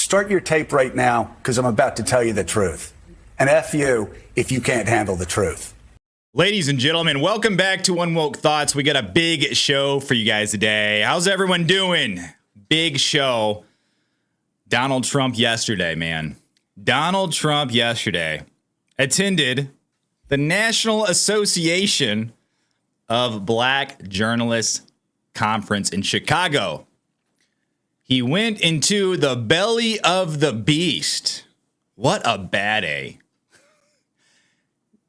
Start your tape right now, because I'm about to tell you the truth. And F you if you can't handle the truth. Ladies and gentlemen, welcome back to Unwoke Thoughts. We got a big show for you guys today. How's everyone doing? Big show. Donald Trump yesterday, man. Donald Trump yesterday attended the National Association of Black Journalists Conference in Chicago. He went into the belly of the beast. What a bad A.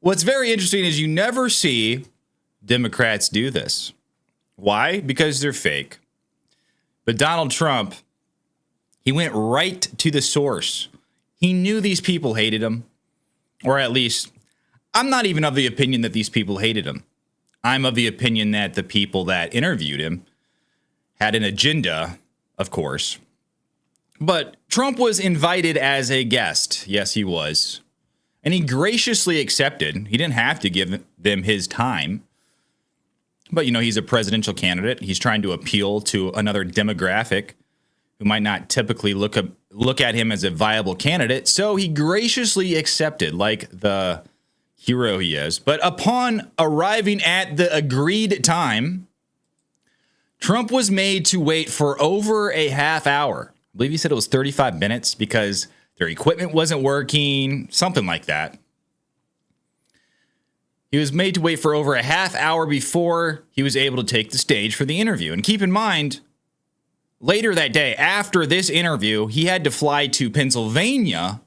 What's very interesting is you never see Democrats do this. Why? Because they're fake. But Donald Trump, he went right to the source. He knew these people hated him. Or at least, I'm not even of the opinion that these people hated him. I'm of the opinion that the people that interviewed him had an agenda, of course. But Trump was invited as a guest. Yes, he was. And he graciously accepted. He didn't have to give them his time. But, you know, he's a presidential candidate. He's trying to appeal to another demographic who might not typically look at him as a viable candidate. So he graciously accepted, like the hero he is. But upon arriving at the agreed time, Trump was made to wait for over a half hour. I believe he said it was 35 minutes because their equipment wasn't working, something like that. He was made to wait for over a half hour before he was able to take the stage for the interview. And keep in mind, later that day, after this interview, he had to fly to Pennsylvania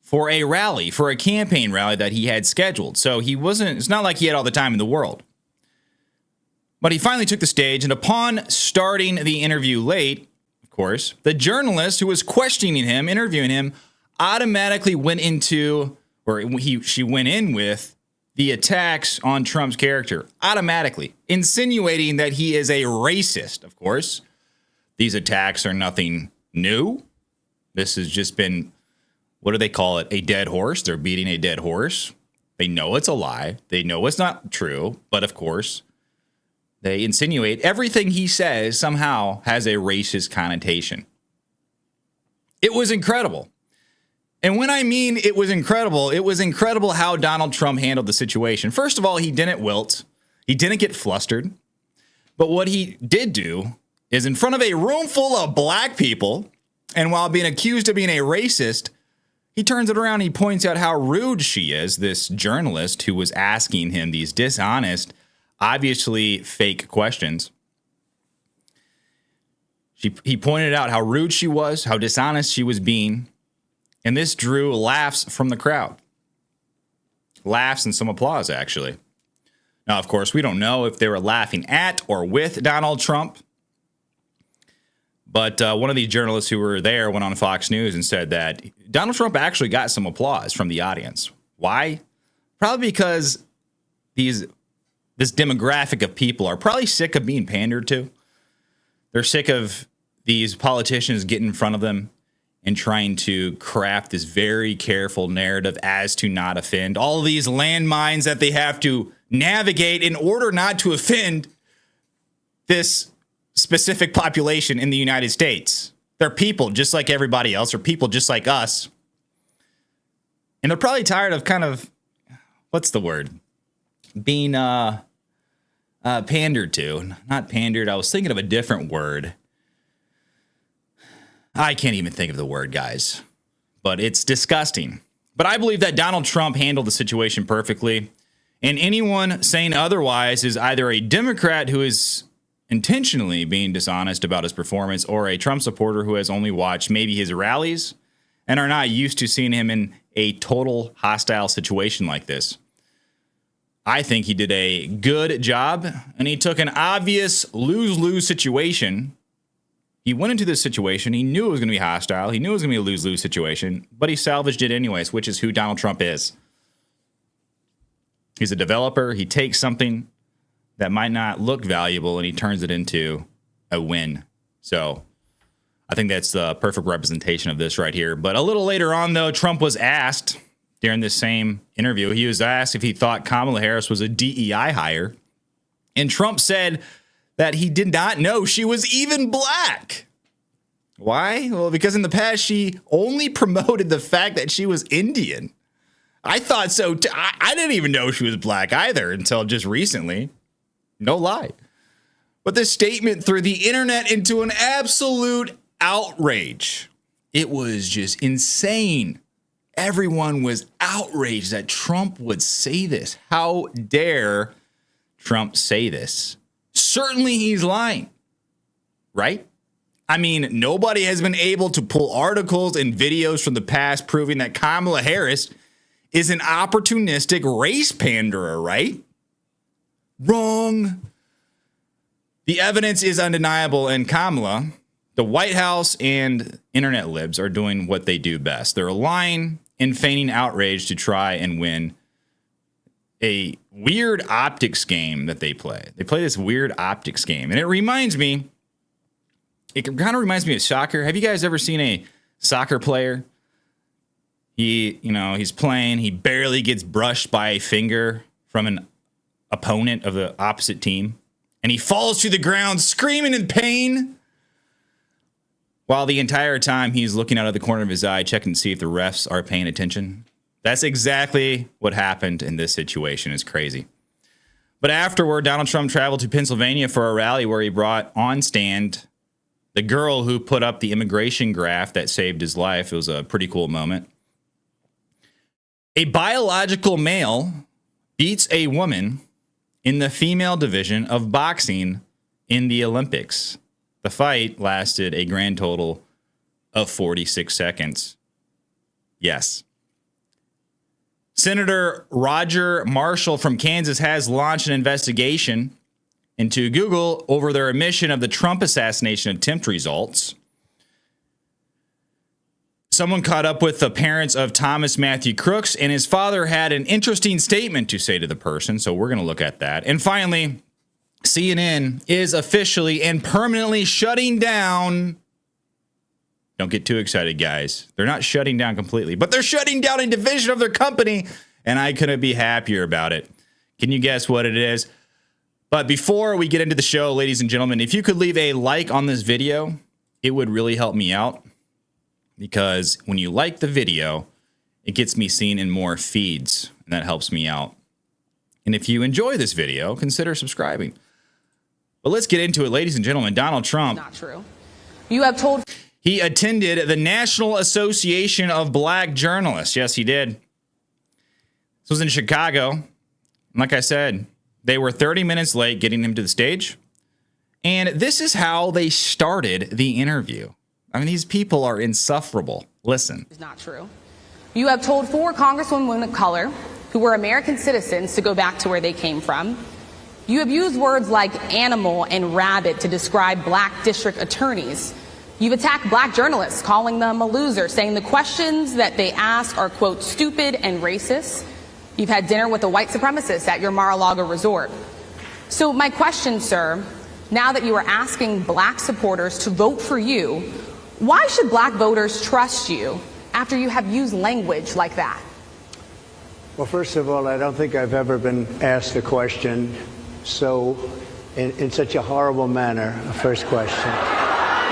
for a rally, for a campaign rally that he had scheduled. So it's not like he had all the time in the world. But he finally took the stage, and upon starting the interview late, of course, the journalist who was questioning him, interviewing him, automatically went into, or she went in with, the attacks on Trump's character, automatically, insinuating that he is a racist. Of course, these attacks are nothing new. This has just been, what do they call it? A dead horse. They're beating a dead horse. They know it's a lie. They know it's not true. But of course, they insinuate everything he says somehow has a racist connotation. It was incredible. And when I mean it was incredible how Donald Trump handled the situation. First of all, he didn't wilt. He didn't get flustered. But what he did do is, in front of a room full of black people, and while being accused of being a racist, he turns it around and he points out how rude she is, this journalist who was asking him these dishonest, obviously fake questions. He pointed out how rude she was, how dishonest she was being, and this drew laughs from the crowd. Laughs and some applause, actually. Now, of course, we don't know if they were laughing at or with Donald Trump, but one of these journalists who were there went on Fox News and said that Donald Trump actually got some applause from the audience. Why? Probably because this demographic of people are probably sick of being pandered to. They're sick of these politicians getting in front of them and trying to craft this very careful narrative as to not offend. All these landmines that they have to navigate in order not to offend this specific population in the United States. They're people just like everybody else, or people just like us. And they're probably tired of kind of, what's the word? Being pandered to. Not pandered. I was thinking of a different word. I can't even think of the word, guys. But it's disgusting. But I believe that Donald Trump handled the situation perfectly. And anyone saying otherwise is either a Democrat who is intentionally being dishonest about his performance, or a Trump supporter who has only watched maybe his rallies and are not used to seeing him in a total hostile situation like this. I think he did a good job, and he took an obvious lose-lose situation. He went into this situation. He knew it was going to be hostile. He knew it was going to be a lose-lose situation, but he salvaged it anyways, which is who Donald Trump is. He's a developer. He takes something that might not look valuable and he turns it into a win. So I think that's the perfect representation of this right here. But a little later on, though, Trump was asked during this same interview, he was asked if he thought Kamala Harris was a DEI hire. And Trump said that he did not know she was even black. Why? Well, because in the past, she only promoted the fact that she was Indian. I thought so. I didn't even know she was black either until just recently. No lie. But this statement threw the internet into an absolute outrage. It was just insane. Everyone was outraged that Trump would say this. How dare Trump say this? Certainly he's lying, right? I mean, nobody has been able to pull articles and videos from the past proving that Kamala Harris is an opportunistic race panderer, right? Wrong. The evidence is undeniable, and Kamala, the White House, and internet libs are doing what they do best. They're lying and feigning outrage to try and win a weird optics game that they play. They play this weird optics game, and it kind of reminds me of soccer. Have you guys ever seen a soccer player? He's playing. He barely gets brushed by a finger from an opponent of the opposite team, and he falls to the ground screaming in pain, while the entire time he's looking out of the corner of his eye, checking to see if the refs are paying attention. That's exactly what happened in this situation. It's crazy. But afterward, Donald Trump traveled to Pennsylvania for a rally where he brought on stand the girl who put up the immigration graph that saved his life. It was a pretty cool moment. A biological male beats a woman in the female division of boxing in the Olympics. The fight lasted a grand total of 46 seconds. Yes. Senator Roger Marshall from Kansas has launched an investigation into Google over their omission of the Trump assassination attempt results. Someone caught up with the parents of Thomas Matthew Crooks, and his father had an interesting statement to say to the person, so we're going to look at that. And finally, CNN is officially and permanently shutting down. Don't get too excited, guys. They're not shutting down completely, but they're shutting down a division of their company, and I couldn't be happier about it. Can you guess what it is? But before we get into the show, ladies and gentlemen, if you could leave a like on this video, it would really help me out, because when you like the video, it gets me seen in more feeds, and that helps me out. And if you enjoy this video, consider subscribing. But let's get into it, ladies and gentlemen. Donald Trump. Not true. You have told. He attended the National Association of Black Journalists. Yes, he did. This was in Chicago. And like I said, they were 30 minutes late getting him to the stage. And this is how they started the interview. I mean, these people are insufferable. Listen. It's not true. You have told 4 congresswomen of color who were American citizens to go back to where they came from. You have used words like animal and rabbit to describe black district attorneys. You've attacked black journalists, calling them a loser, saying the questions that they ask are, quote, stupid and racist. You've had dinner with a white supremacist at your Mar-a-Lago resort. So my question, sir, now that you are asking black supporters to vote for you, why should black voters trust you after you have used language like that? Well, first of all, I don't think I've ever been asked a question in such a horrible manner. First question.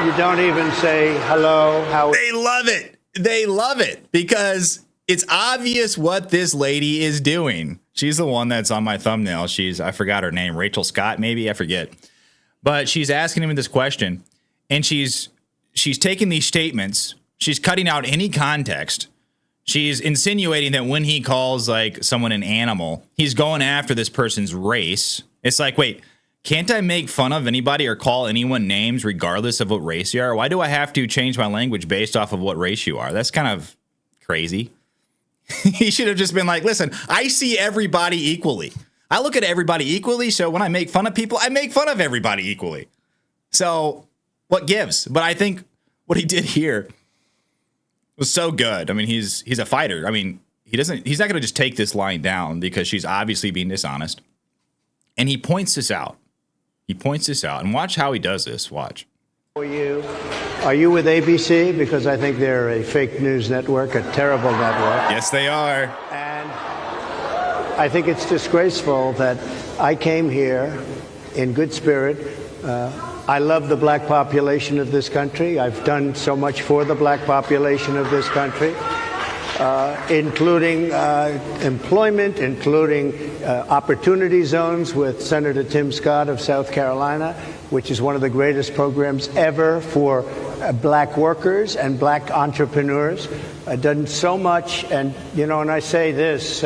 You don't even say hello. How? They love it. They love it because it's obvious what this lady is doing. She's the one that's on my thumbnail. I forgot her name, Rachel Scott, maybe, I forget. But she's asking him this question, and she's taking these statements. She's cutting out any context. She's insinuating that when he calls like someone an animal, he's going after this person's race. It's like, wait, can't I make fun of anybody or call anyone names regardless of what race you are? Why do I have to change my language based off of what race you are? That's kind of crazy. He should have just been like, listen, I see everybody equally. I look at everybody equally. So when I make fun of people, I make fun of everybody equally. So what gives? But I think what he did here was so good. I mean, he's a fighter. I mean, he's not going to just take this line down because she's obviously being dishonest. And he points this out. And watch how he does this. Watch. Are you with ABC? Because I think they're a fake news network, a terrible network. Yes, they are. And I think it's disgraceful that I came here in good spirit, I love the black population of this country. I've done so much for the black population of this country, including employment, including opportunity zones with Senator Tim Scott of South Carolina, which is one of the greatest programs ever for black workers and black entrepreneurs. I've done so much, and, you know, and I say this,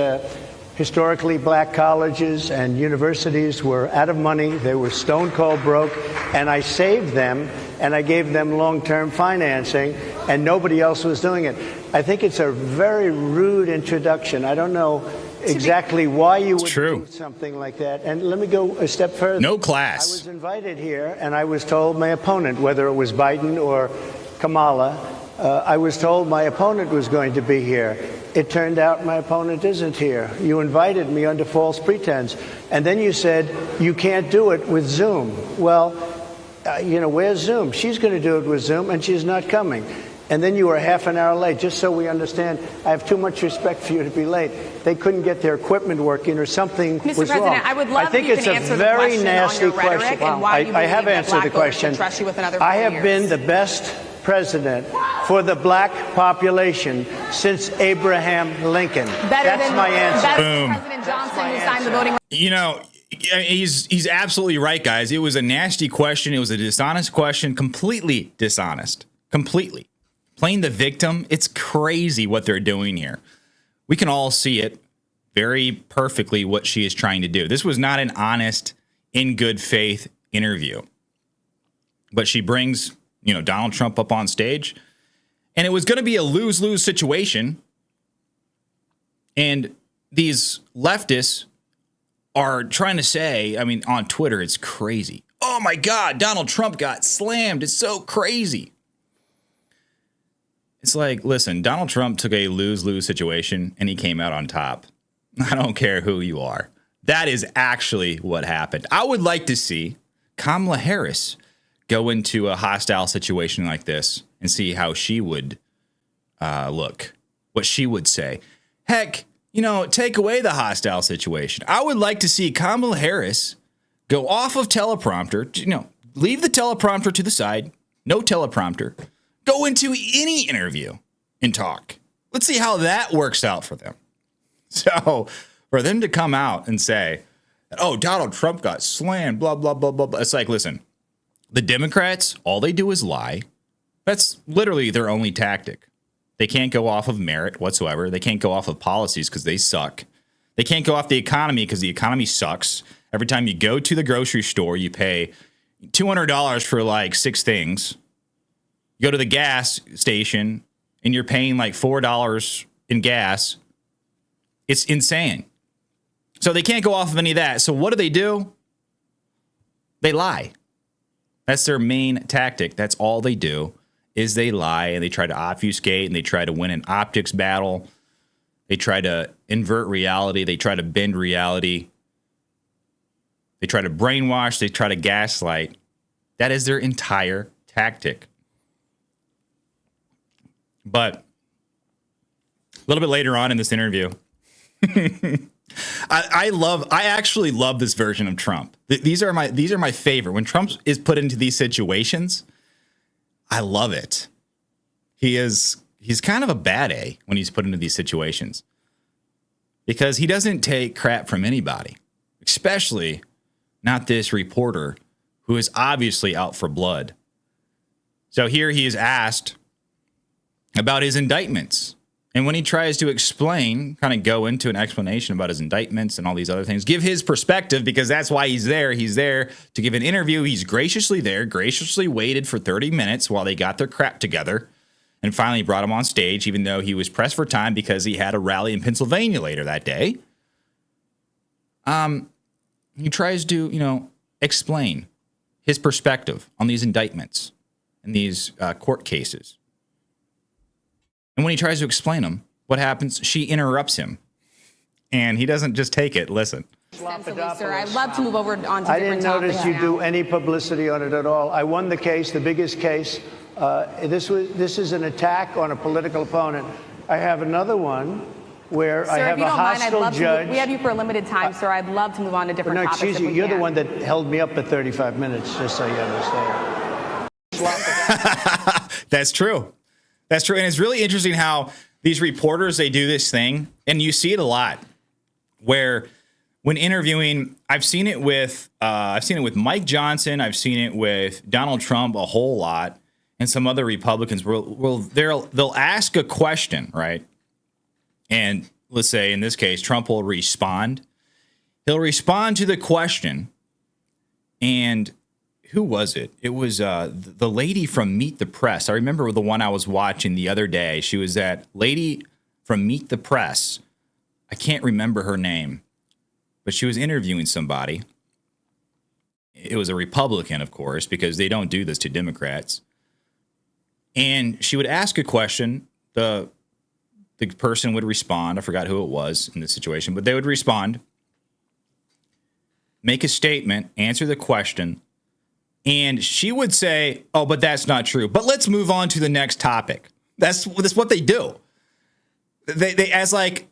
historically black colleges and universities were out of money. They were stone cold broke, and I saved them, and I gave them long-term financing, and nobody else was doing it. I think it's a very rude introduction. I don't know exactly why you would do something like that. And let me go a step further. No class. I was invited here, and I was told my opponent, whether it was Biden or Kamala, I was told my opponent was going to be here. It turned out my opponent isn't here. You invited me under false pretense. And then you said, you can't do it with Zoom. Well, you know, where's Zoom? She's going to do it with Zoom, and she's not coming. And then you were half an hour late. Just so we understand, I have too much respect for you to be late. They couldn't get their equipment working, or something was wrong. Mr. President, I would love if you can answer the question on your rhetoric and why you believe that black voters should trust you with another 4 I years. have been the best president for the black population since Abraham Lincoln. That's my answer. Better than President Johnson, who signed the voting. You know, he's absolutely right, guys. It was a nasty question. It was a dishonest question. Completely dishonest. Completely. Playing the victim. It's crazy what they're doing here. We can all see it very perfectly what she is trying to do. This was not an honest, in good faith interview. But she brings, you know, Donald Trump up on stage, and it was going to be a lose-lose situation. And these leftists are trying to say, I mean, on Twitter, it's crazy. Oh my God, Donald Trump got slammed. It's so crazy. It's like, listen, Donald Trump took a lose-lose situation and he came out on top. I don't care who you are. That is actually what happened. I would like to see Kamala Harris go into a hostile situation like this and see how she would look, what she would say. Heck, you know, take away the hostile situation. I would like to see Kamala Harris go off of teleprompter, you know, leave the teleprompter to the side, no teleprompter, go into any interview and talk. Let's see how that works out for them. So for them to come out and say, oh, Donald Trump got slammed, blah, blah, blah, blah, blah. It's like, listen, the Democrats, all they do is lie. That's literally their only tactic. They can't go off of merit whatsoever. They can't go off of policies because they suck. They can't go off the economy because the economy sucks. Every time you go to the grocery store, you pay $200 for like 6 things. You go to the gas station and you're paying like $4 in gas. It's insane. So they can't go off of any of that. So what do? They lie. That's their main tactic. That's all they do is they lie, and they try to obfuscate, and they try to win an optics battle. They try to invert reality. They try to bend reality. They try to brainwash. They try to gaslight. That is their entire tactic. But a little bit later on in this interview, I actually love this version of Trump. These are my favorite. When Trump is put into these situations, I love it. He's kind of a bad A when he's put into these situations because he doesn't take crap from anybody, especially not this reporter who is obviously out for blood. So here he is asked about his indictments. And when he tries to explain, kind of go into an explanation about his indictments and all these other things, give his perspective, because that's why he's there. He's there to give an interview. He's graciously there, graciously waited for 30 minutes while they got their crap together and finally brought him on stage, even though he was pressed for time because he had a rally in Pennsylvania later that day. He tries to, explain his perspective on these indictments and these court cases. And when he tries to explain them, what happens? She interrupts him. And he doesn't just take it. Listen. Sir, I'd love to move over on to different topics. I didn't notice you do any publicity on it at all. I won the case, the biggest case. This is an attack on a political opponent. I have another one where I Sir, if have you a don't mind, I'd hostile love judge. to. We have you for a limited time, sir. I'd love to move on to different No, topics. excuse if you. we You're the can. one that held me up for 35 minutes, just so you understand. That's true. That's true. And it's really interesting how these reporters, they do this thing, and you see it a lot, where when interviewing, I've seen it with Mike Johnson, I've seen it with Donald Trump a whole lot, and some other Republicans they'll ask a question, right? And let's say in this case, Trump will respond. He'll respond to the question, and who was it? It was the lady from Meet the Press. I remember the one I was watching the other day. She was that lady from Meet the Press. I can't remember her name, but she was interviewing somebody. It was a Republican, of course, because they don't do this to Democrats. And she would ask a question. The person would respond. I forgot who it was in this situation, but they would respond, make a statement, answer the question, and she would say, "Oh, but that's not true. But let's move on to the next topic." That's what they do. They as like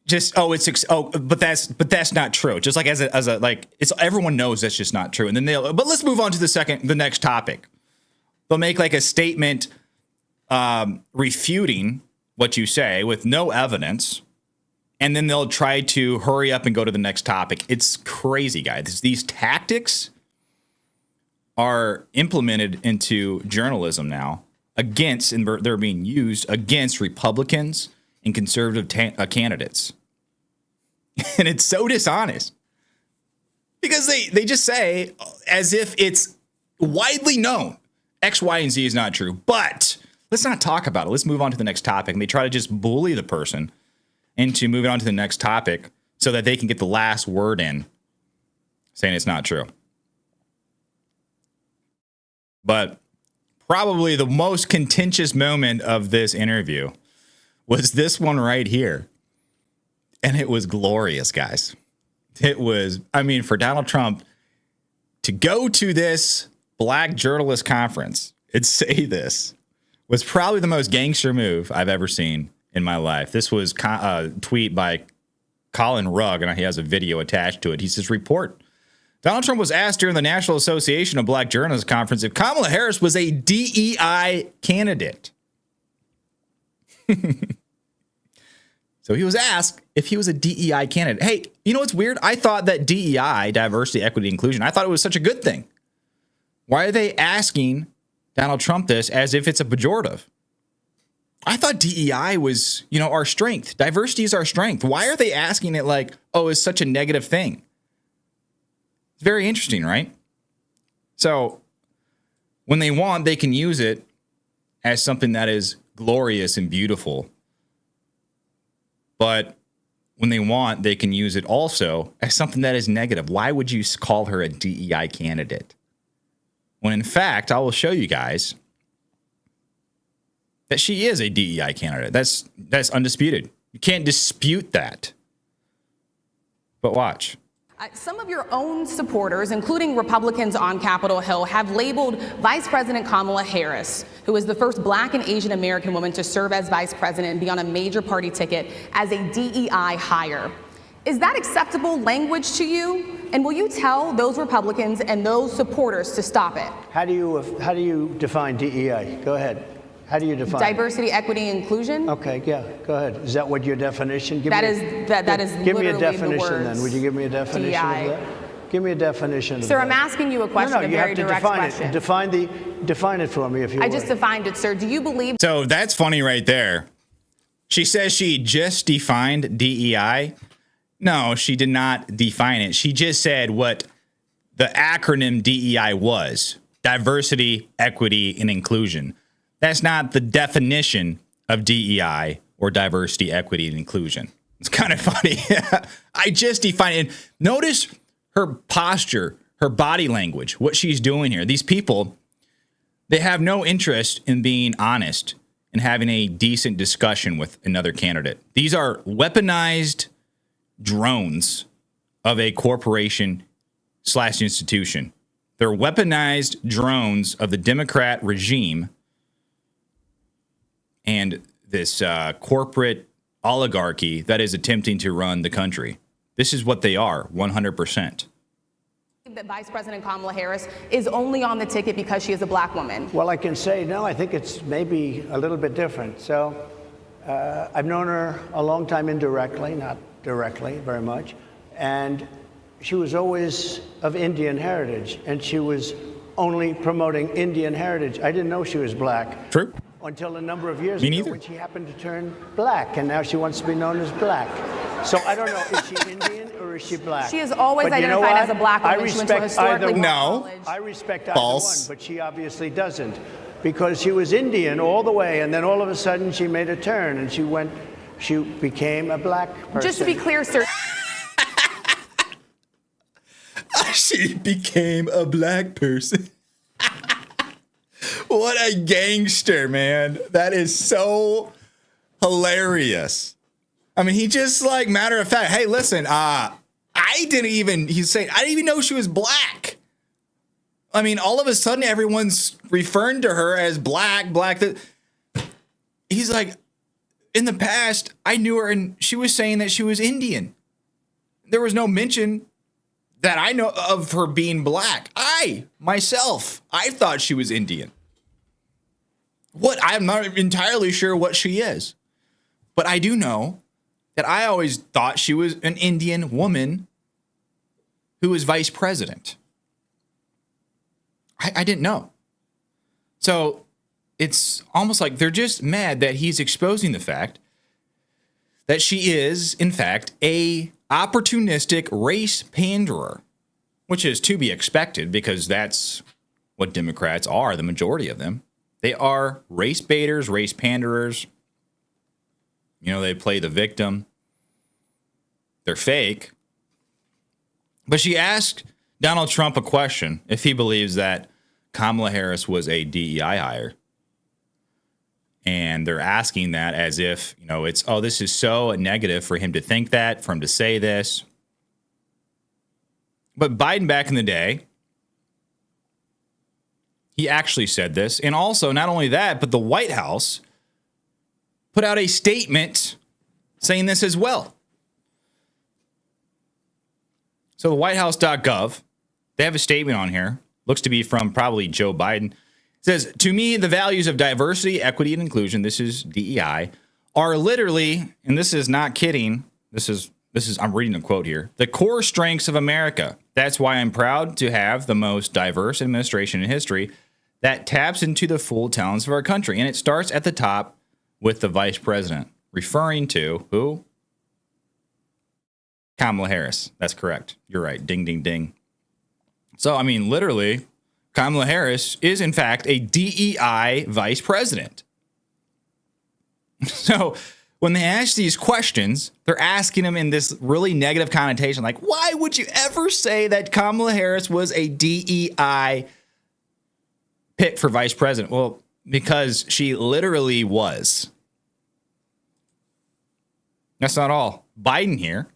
just but that's not true. Just like as a like it's everyone knows that's just not true. And then but let's move on to the next topic. They'll make like a statement refuting what you say with no evidence, and then they'll try to hurry up and go to the next topic. It's crazy, guys. These tactics are implemented into journalism now and they're being used against Republicans and conservative candidates. And it's so dishonest because they just say as if it's widely known X, Y, and Z is not true, but let's not talk about it. Let's move on to the next topic. And they try to just bully the person into moving on to the next topic so that they can get the last word in saying it's not true. But probably the most contentious moment of this interview was this one right here. And it was glorious, guys. It was, for Donald Trump to go to this black journalist conference and say this was probably the most gangster move I've ever seen in my life. This was a tweet by Colin Rugg, and he has a video attached to it. He says, report. Donald Trump was asked during the National Association of Black Journalists Conference if Kamala Harris was a DEI candidate. So he was asked if he was a DEI candidate. Hey, you know what's weird? I thought that DEI, diversity, equity, inclusion, I thought it was such a good thing. Why are they asking Donald Trump this as if it's a pejorative? I thought DEI was, our strength. Diversity is our strength. Why are they asking it like, oh, it's such a negative thing? It's very interesting, right? So when they want, they can use it as something that is glorious and beautiful. But when they want, they can use it also as something that is negative. Why would you call her a DEI candidate? When in fact, I will show you guys that she is a DEI candidate. That's undisputed. You can't dispute that. But watch. Some of your own supporters, including Republicans on Capitol Hill, have labeled Vice President Kamala Harris, who is the first Black and Asian American woman to serve as vice president and be on a major party ticket, as a DEI hire. Is that acceptable language to you? And will you tell those Republicans and those supporters to stop it? How do you define DEI? Go ahead. How do you define diversity, equity, inclusion? Okay, yeah, go ahead. Is that what your definition? That is Give me a literally definition then. Would you give me a definition DEI. of that? Give me a definition of that. Sir, I'm asking you a question, a very direct question. Define it for me if you I just defined it, sir. Do you believe? So that's funny right there. She says she just defined DEI. No, she did not define it. She just said what the acronym DEI was: diversity, equity, and inclusion. That's not the definition of DEI or diversity, equity, and inclusion. It's kind of funny. I just defined it. Notice her posture, her body language, what she's doing here. These people, they have no interest in being honest and having a decent discussion with another candidate. These are weaponized drones of a corporation/institution. They're weaponized drones of the Democrat regime and this corporate oligarchy that is attempting to run the country. This is what they are, 100%. That Vice President Kamala Harris is only on the ticket because she is a black woman. Well, I can say, no, I think it's maybe a little bit different. So I've known her a long time indirectly, not directly very much. And she was always of Indian heritage, and she was only promoting Indian heritage. I didn't know she was black. True. Until a number of years Me ago neither. when she happened to turn black, and now she wants to be known as black. So I don't know, is she Indian or is she black? She is always But you know identified what? as a black woman. I She went to a respect either historically one. No. college. I respect either False. one, but she obviously doesn't, because she was Indian all the way, and then all of a sudden she made a turn, and she became a black person. Just to be clear, sir, She became a black person. What a gangster, man. That is so hilarious. I mean, he just like, matter of fact, hey, listen, I didn't even know she was black. I mean, all of a sudden everyone's referring to her as black. He's like, in the past, I knew her and she was saying that she was Indian. There was no mention that I know of her being black. I thought she was Indian. I'm not entirely sure what she is, but I do know that I always thought she was an Indian woman who was vice president. I didn't know. So it's almost like they're just mad that he's exposing the fact that she is, in fact, a opportunistic race panderer, which is to be expected because that's what Democrats are, the majority of them. They are race baiters, race panderers. You know, they play the victim. They're fake. But she asked Donald Trump a question if he believes that Kamala Harris was a DEI hire. And they're asking that as if, you know, this is so negative for him to think that, for him to say this. But Biden back in the day, he actually said this. And also, not only that, but the White House put out a statement saying this as well. So the whitehouse.gov, they have a statement on here. Looks to be from probably Joe Biden. It says, to me, the values of diversity, equity, and inclusion, this is DEI, are literally, and this is not kidding, this is I'm reading a quote here, the core strengths of America. That's why I'm proud to have the most diverse administration in history that taps into the full talents of our country. And it starts at the top with the vice president, referring to who? Kamala Harris. That's correct. You're right. Ding, ding, ding. So, I mean, literally, Kamala Harris is, in fact, a DEI vice president. So when they ask these questions, they're asking them in this really negative connotation. Like, why would you ever say that Kamala Harris was a DEI pick for vice president? Well, because she literally was. That's not all. Biden here.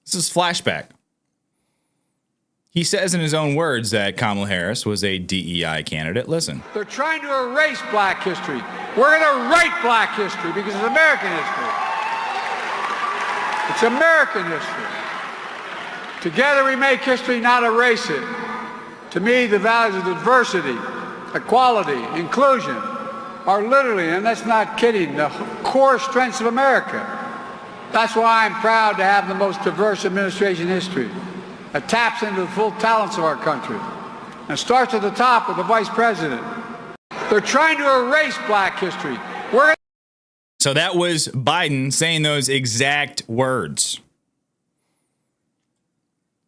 This is flashback. He says in his own words that Kamala Harris was a DEI candidate. Listen. They're trying to erase black history. We're going to write black history because it's American history. It's American history. Together we make history, not erase it. To me, the values of diversity, equality, inclusion are literally, and that's not kidding, the core strengths of America. That's why I'm proud to have the most diverse administration in history. It taps into the full talents of our country and starts at the top with the vice president. They're trying to erase black history. So that was Biden saying those exact words.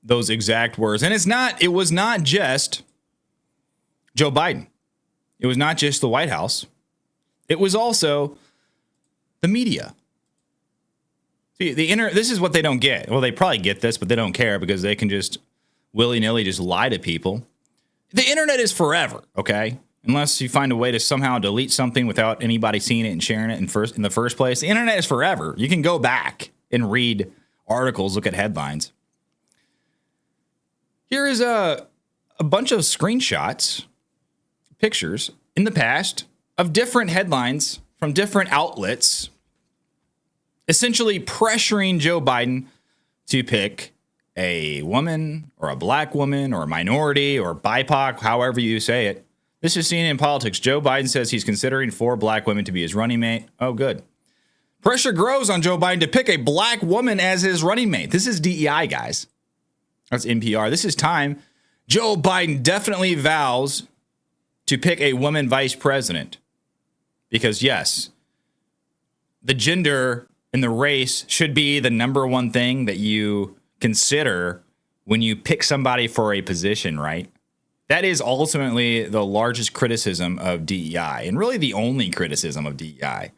Those exact words. And it was not just Joe Biden. It was not just the White House. It was also the media. See, this is what they don't get. Well, they probably get this, but they don't care because they can just willy-nilly just lie to people. The internet is forever, okay? Unless you find a way to somehow delete something without anybody seeing it and sharing it in the first place. The internet is forever. You can go back and read articles, look at headlines. Here is a bunch of screenshots, pictures in the past of different headlines from different outlets, essentially pressuring Joe Biden to pick a woman or a black woman or a minority or BIPOC, however you say it. This is CNN Politics. Joe Biden says he's considering 4 black women to be his running mate. Oh, good. Pressure grows on Joe Biden to pick a black woman as his running mate. This is DEI, guys. That's NPR. This is time. Joe Biden definitely vows to pick a woman vice president. Because, yes, the gender and the race should be the number one thing that you consider when you pick somebody for a position, right? That is ultimately the largest criticism of DEI, and really the only criticism of DEI.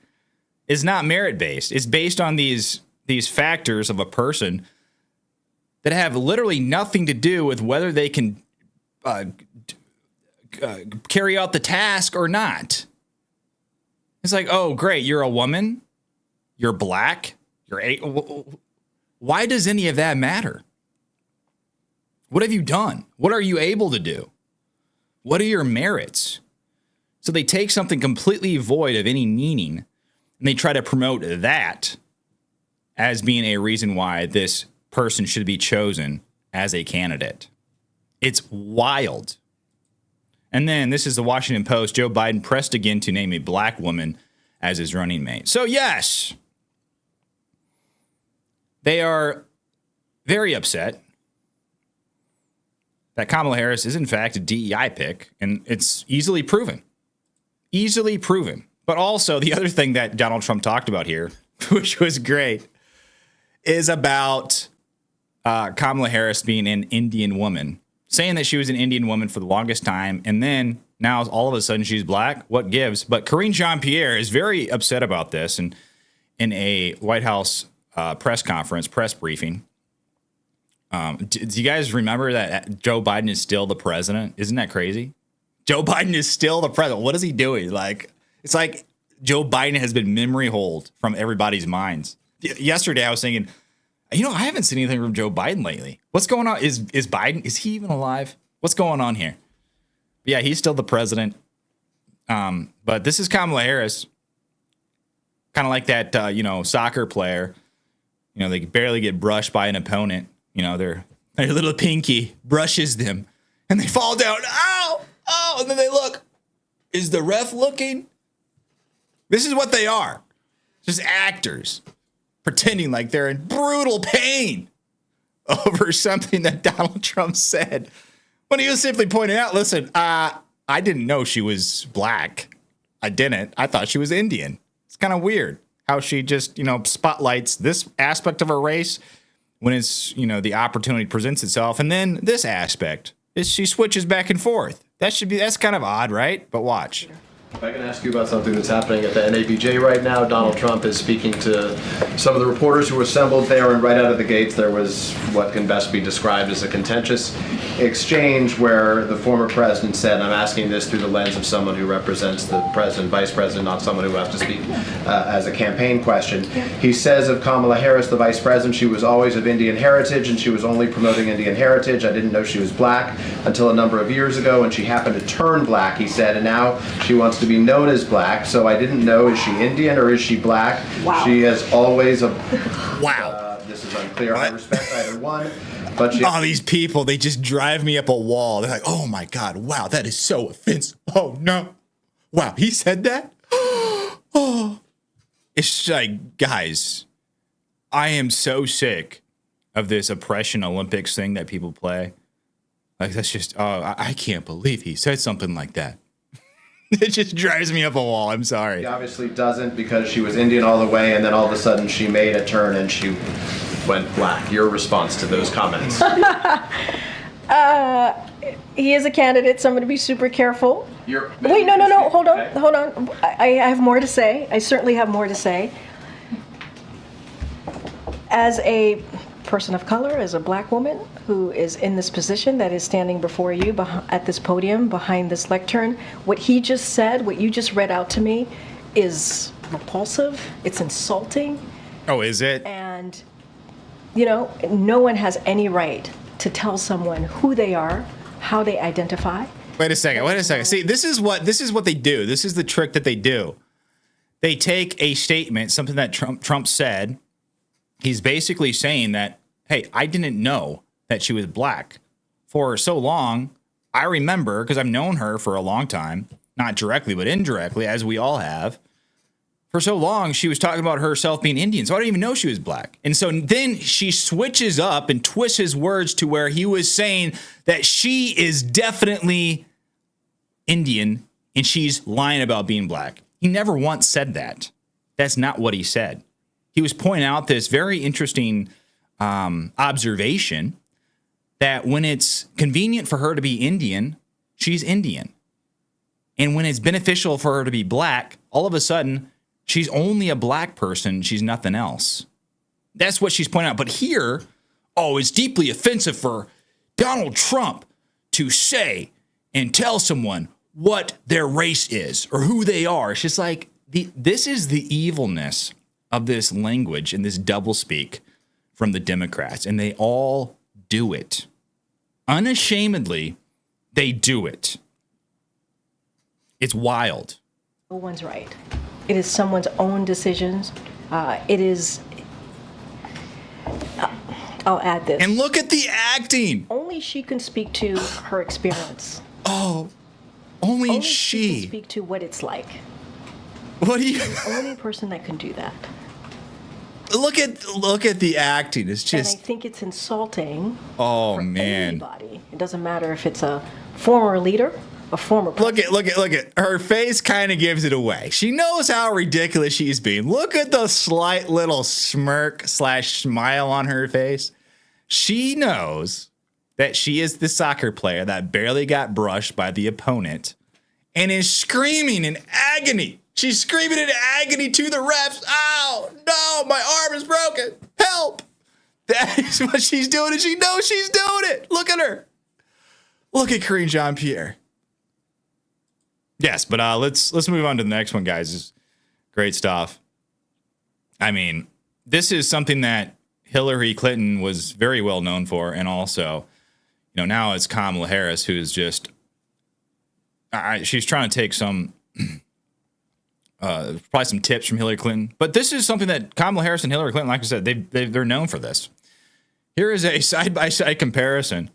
Is not merit-based. It's based on these factors of a person that have literally nothing to do with whether they can carry out the task or not. It's like, oh, great, you're a woman, you're black, why does any of that matter? What have you done? What are you able to do? What are your merits? So they take something completely void of any meaning, and they try to promote that as being a reason why this person should be chosen as a candidate. It's wild. And then this is the Washington Post. Joe Biden pressed again to name a black woman as his running mate. So yes, they are very upset that Kamala Harris is in fact a DEI pick, and it's easily proven. Easily proven. But also, the other thing that Donald Trump talked about here, which was great, is about Kamala Harris being an Indian woman, saying that she was an Indian woman for the longest time, and then now all of a sudden she's black. What gives? But Karine Jean-Pierre is very upset about this, and in a White House press briefing. Do you guys remember that Joe Biden is still the president? Isn't that crazy? Joe Biden is still the president. What is he doing? It's like Joe Biden has been memory holed from everybody's minds. Yesterday, I was thinking, I haven't seen anything from Joe Biden lately. What's going on? Is Biden, is he even alive? What's going on here? But yeah, he's still the president. But this is Kamala Harris. Kind of like that, soccer player. They barely get brushed by an opponent. Their little pinky brushes them and they fall down. Ow! Oh, and then they look. Is the ref looking? This is what they are. Just actors pretending like they're in brutal pain over something that Donald Trump said when he was simply pointing out, listen, I didn't know she was black. I didn't. I thought she was Indian. It's kind of weird how she just, spotlights this aspect of her race when it's, the opportunity presents itself. And then this aspect is she switches back and forth. That's kind of odd, right? But watch. If I can ask you about something that's happening at the NABJ right now, Donald Trump is speaking to some of the reporters who were assembled there, and right out of the gates there was what can best be described as a contentious exchange where the former president said, I'm asking this through the lens of someone who represents the president, vice president, not someone who has to speak as a campaign question. He says of Kamala Harris, the vice president, she was always of Indian heritage and she was only promoting Indian heritage. I didn't know she was black until a number of years ago, and she happened to turn black, he said, and now she wants to be known as black, so I didn't know, is she Indian or is she black? Wow. She has always a... Wow. This is unclear. What? I respect either one, but she... Oh, these people, they just drive me up a wall. They're like, oh my God, wow, that is so offensive. Oh no. Wow, he said that? Oh. It's like, guys, I am so sick of this oppression Olympics thing that people play. Like, that's just, I can't believe he said something like that. It just drives me up a wall. I'm sorry. She obviously doesn't, because she was Indian all the way, and then all of a sudden she made a turn and she went black. Your response to those comments? He is a candidate, so I'm going to be super careful. Wait, no. Hold on. I have more to say. I certainly have more to say. As a person of color, as a black woman who is in this position that is standing before you at this podium behind this lectern, what he just said, what you just read out to me, is repulsive. It's insulting. Oh, is it? And, no one has any right to tell someone who they are, how they identify. Wait a second. See, this is what they do. This is the trick that they do. they take a statement, something that Trump said. He's basically saying that, hey, I didn't know that she was black for so long. I remember, because I've known her for a long time, not directly, but indirectly, as we all have. For so long, she was talking about herself being Indian, so I didn't even know she was black. And so then she switches up and twists his words to where he was saying that she is definitely Indian and she's lying about being black. He never once said that. That's not what he said. He was pointing out this very interesting observation that when it's convenient for her to be Indian, she's Indian. And when it's beneficial for her to be black, all of a sudden, she's only a black person. She's nothing else. That's what she's pointing out. But here, it's deeply offensive for Donald Trump to say and tell someone what their race is or who they are. It's just like, this is the evilness of this language and this doublespeak from the Democrats. And they all do it. Unashamedly, they do it. It's wild. No one's right. It is someone's own decisions. It is, I'll add this. And look at the acting. Only she can speak to her experience. Only she can she. speak to what it's like. What do you? The only person that can do that. Look at the acting. It's And I just. think it's insulting. Oh for man. Anybody. It doesn't matter if it's a former leader, a former president. Look at her face. Kind of gives it away. She knows how ridiculous she's being. Look at the slight little smirk/smile on her face. She knows that she is the soccer player that barely got brushed by the opponent and is screaming in agony. She's screaming in agony to the refs. Ow, no, my arm is broken. Help. That is what she's doing, and she knows she's doing it. Look at her. Look at Karine Jean-Pierre. Yes, but let's move on to the next one, guys. It's great stuff. I mean, this is something that Hillary Clinton was very well known for, and also, now it's Kamala Harris, who's just she's trying to take some probably some tips from Hillary Clinton. But this is something that Kamala Harris and Hillary Clinton, like I said, they're known for this. Here is a side-by-side comparison.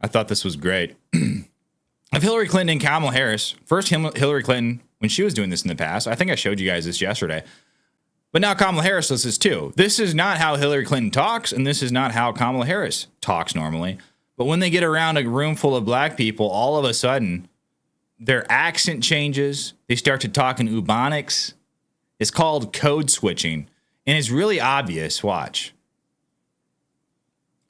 I thought this was great. Of Hillary Clinton and Kamala Harris. First, Hillary Clinton, when she was doing this in the past, I think I showed you guys this yesterday. But now Kamala Harris does this too. This is not how Hillary Clinton talks, and this is not how Kamala Harris talks normally. But when they get around a room full of black people, all of a sudden, their accent changes. They start to talk in Ubonics. It's called code switching, and it's really obvious. Watch.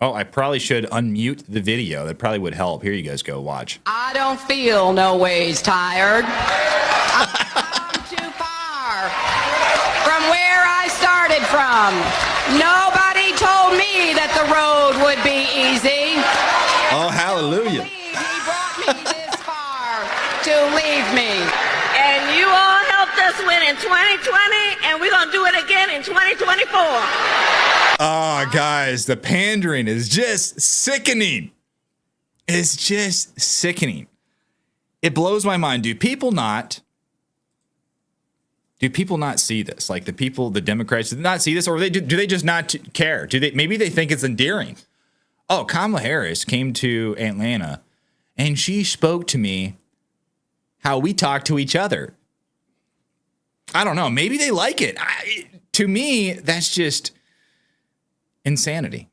I probably should unmute the video. That probably would help. Here you guys go. Watch. I don't feel no ways tired. I've come too far from where I started from. Nobody told me that the road would be easy. Oh, hallelujah. He brought me this far to leave me. And you all helped us win in 2020, and we're going to do it again in 2024. Oh, guys, the pandering is just sickening. It's just sickening. It blows my mind. Do people not see this? Like the Democrats, do they not see this, or do they just not care? Maybe they think it's endearing. Oh, Kamala Harris came to Atlanta and she spoke to me how we talk to each other. I don't know. Maybe they like it. To me, that's just insanity.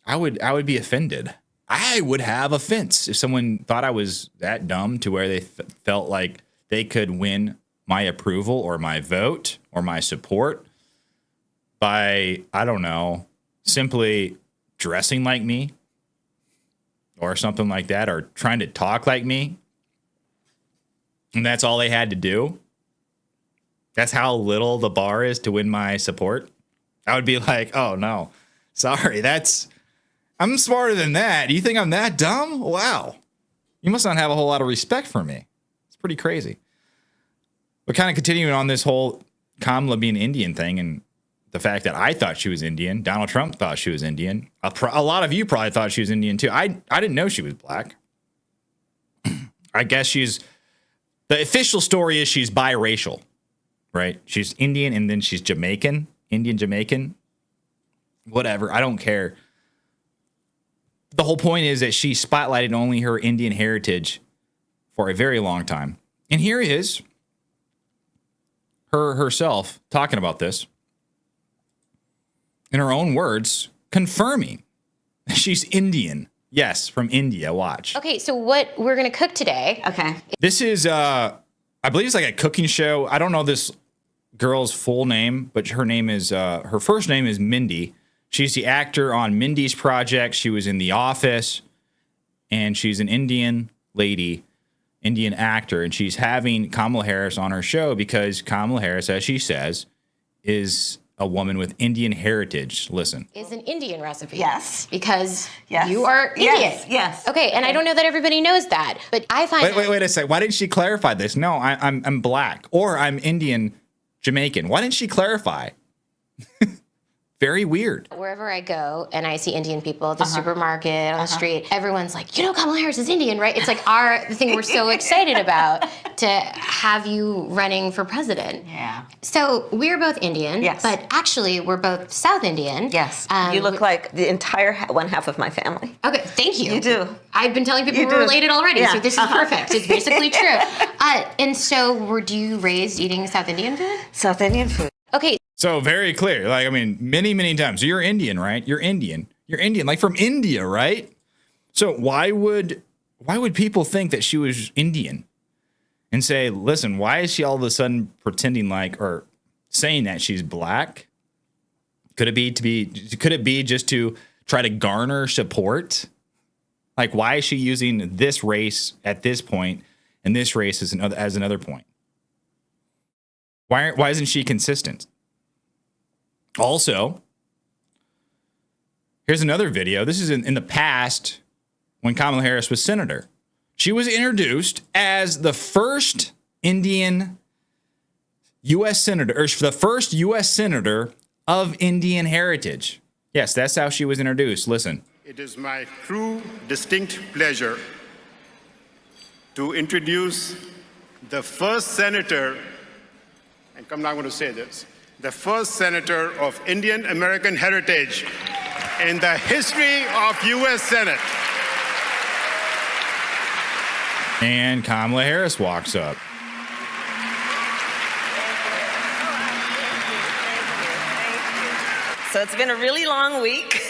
I would be offended. I would have offense if someone thought I was that dumb to where they felt like they could win my approval or my vote or my support by, I don't know, simply dressing like me or something like that, or trying to talk like me. And that's all they had to do. That's how little the bar is to win my support. I would be like, oh no, sorry, I'm smarter than that. Do you think I'm that dumb? Wow. You must not have a whole lot of respect for me. It's pretty crazy. But kind of continuing on this whole Kamala being Indian thing, and the fact that I thought she was Indian, Donald Trump thought she was Indian. A lot of you probably thought she was Indian too. I didn't know she was black. I guess she's The official story is she's biracial, right? She's Indian and then she's Jamaican, Indian Jamaican, whatever. I don't care. The whole point is that she spotlighted only her Indian heritage for a very long time. And here is her herself talking about this in her own words, confirming she's Indian. Yes, from India. Watch. Okay, so what we're going to cook today. Okay. This is, I believe it's like a cooking show. I don't know this girl's full name, but her name is, her first name is Mindy. She's the actor on Mindy's Project. She was in The Office, and she's an Indian lady, Indian actor, and she's having Kamala Harris on her show because Kamala Harris, as she says, is a woman with Indian heritage. Listen. Is an Indian recipe. Yes. Because Yes. you are Indian. Yes, yes. Okay, and I don't know that everybody knows that, but I find... Wait a second. Why didn't she clarify this? No, I'm black, or I'm Indian Jamaican. Why didn't she clarify? Very weird. Wherever I go and I see Indian people at the supermarket, on the street, everyone's like, you know, Kamala Harris is Indian, right? It's like the thing we're so excited about to have you running for president. Yeah. So we're both Indian, Yes. but actually we're both South Indian. Yes. You look like the entire one half of my family. Okay, thank you. You do. I've been telling people You we're do. related already, Yeah. so this is perfect. It's basically true. And so were you raised eating South Indian food? South Indian food. Okay. So very clear. Like, I mean, many times. So you're Indian, right? You're Indian, like from India, right? So why would people think that she was Indian and say, listen, why is she all of a sudden pretending like, or saying that she's black? Could it be just to try to garner support? Like, why is she using this race at this point and this race as another point? Why isn't she consistent? Also, here's another video. This is in the past when Kamala Harris was senator. She was introduced as the first Indian U.S. senator, or the first U.S. senator of Indian heritage. Yes, that's how she was introduced. Listen. It is my true distinct pleasure to introduce the first senator, and I'm not going to say this, the first senator of Indian American heritage in the history of U.S. Senate. And Kamala Harris walks up. So it's been a really long week.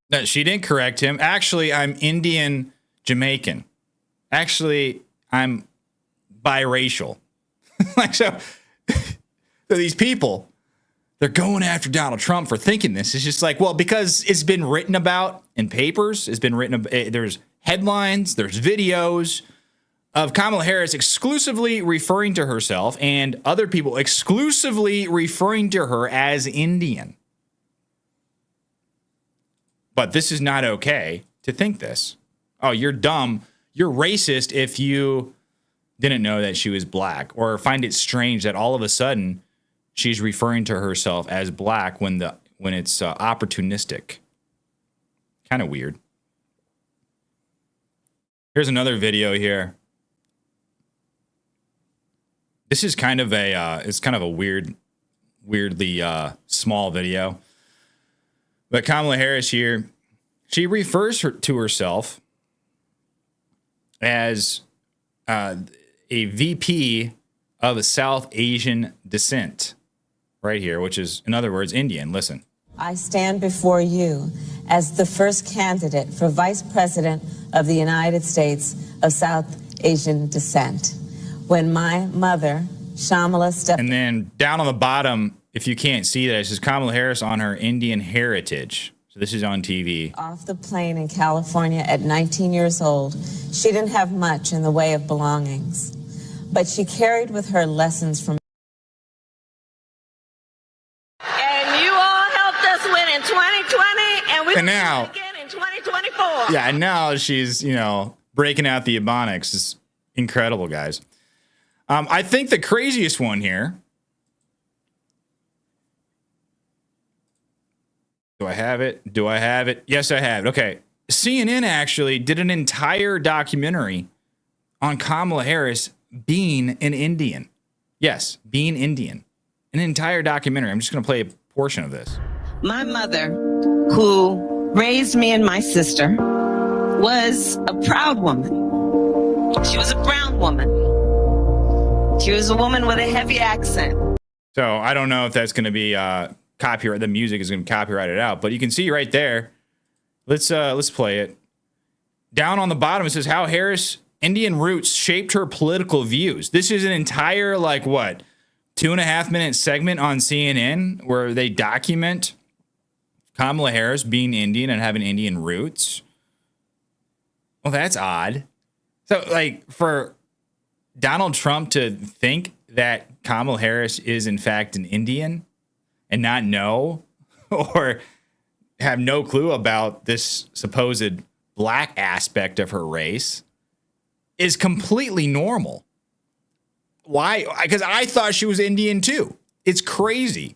No, she didn't correct him. Actually, I'm Indian Jamaican. Actually, I'm biracial. Like, so these people, they're going after Donald Trump for thinking this. It's just like, well, because it's been written about in papers. It's been written. There's headlines. There's videos of Kamala Harris exclusively referring to herself and other people exclusively referring to her as Indian. But this is not okay to think this. Oh, you're dumb. You're racist if you didn't know that she was black, or find it strange that all of a sudden she's referring to herself as black when it's opportunistic. Kind of weird. Here's another video here. This is kind of a weirdly small video. But Kamala Harris here, she refers to herself as a VP of South Asian descent, right here, which is, in other words, Indian. Listen. I stand before you as the first candidate for Vice President of the United States of South Asian descent. When my mother, Shamala, stepped... And then down on the bottom, if you can't see that, it says Kamala Harris on her Indian heritage. So this is on TV. Off the plane in California at 19 years old, she didn't have much in the way of belongings, but she carried with her lessons from... And you all helped us win in 2020, and we're And now- going to again in 2024. Yeah, and now she's, breaking out the Ebonics. It's incredible, guys. I think the craziest one here... Do I have it? Yes, I have it. Okay. CNN actually did an entire documentary on Kamala Harris being an Indian. Yes, being Indian. An entire documentary. I'm just going to play a portion of this. My mother, who raised me and my sister, was a proud woman. She was a brown woman. She was a woman with a heavy accent. So I don't know if that's going to be copyright. The music is going to be copyrighted out, but you can see right there. Let's play it. Down on the bottom, it says how Harris' Indian roots shaped her political views. This is an entire 2.5 minute segment on CNN where they document Kamala Harris being Indian and having Indian roots. Well, that's odd. So, for Donald Trump to think that Kamala Harris is, in fact, an Indian and not know or have no clue about this supposed black aspect of her race is completely normal. Why? Because I thought she was Indian, too. It's crazy.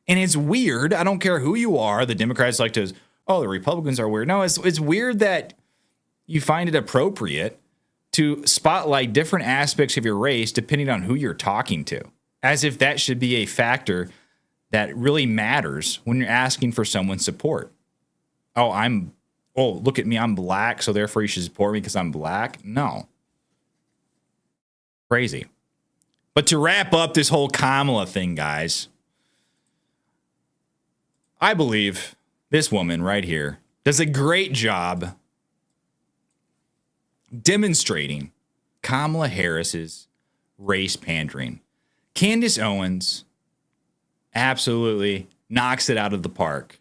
And it's weird. I don't care who you are. The Democrats like to, the Republicans are weird. No, it's weird that you find it appropriate to spotlight different aspects of your race depending on who you're talking to, as if that should be a factor that really matters when you're asking for someone's support. Look at me, I'm black, so therefore you should support me because I'm black. No. Crazy. But to wrap up this whole Kamala thing, guys, I believe this woman right here does a great job demonstrating Kamala Harris's race pandering. Candace Owens absolutely knocks it out of the park.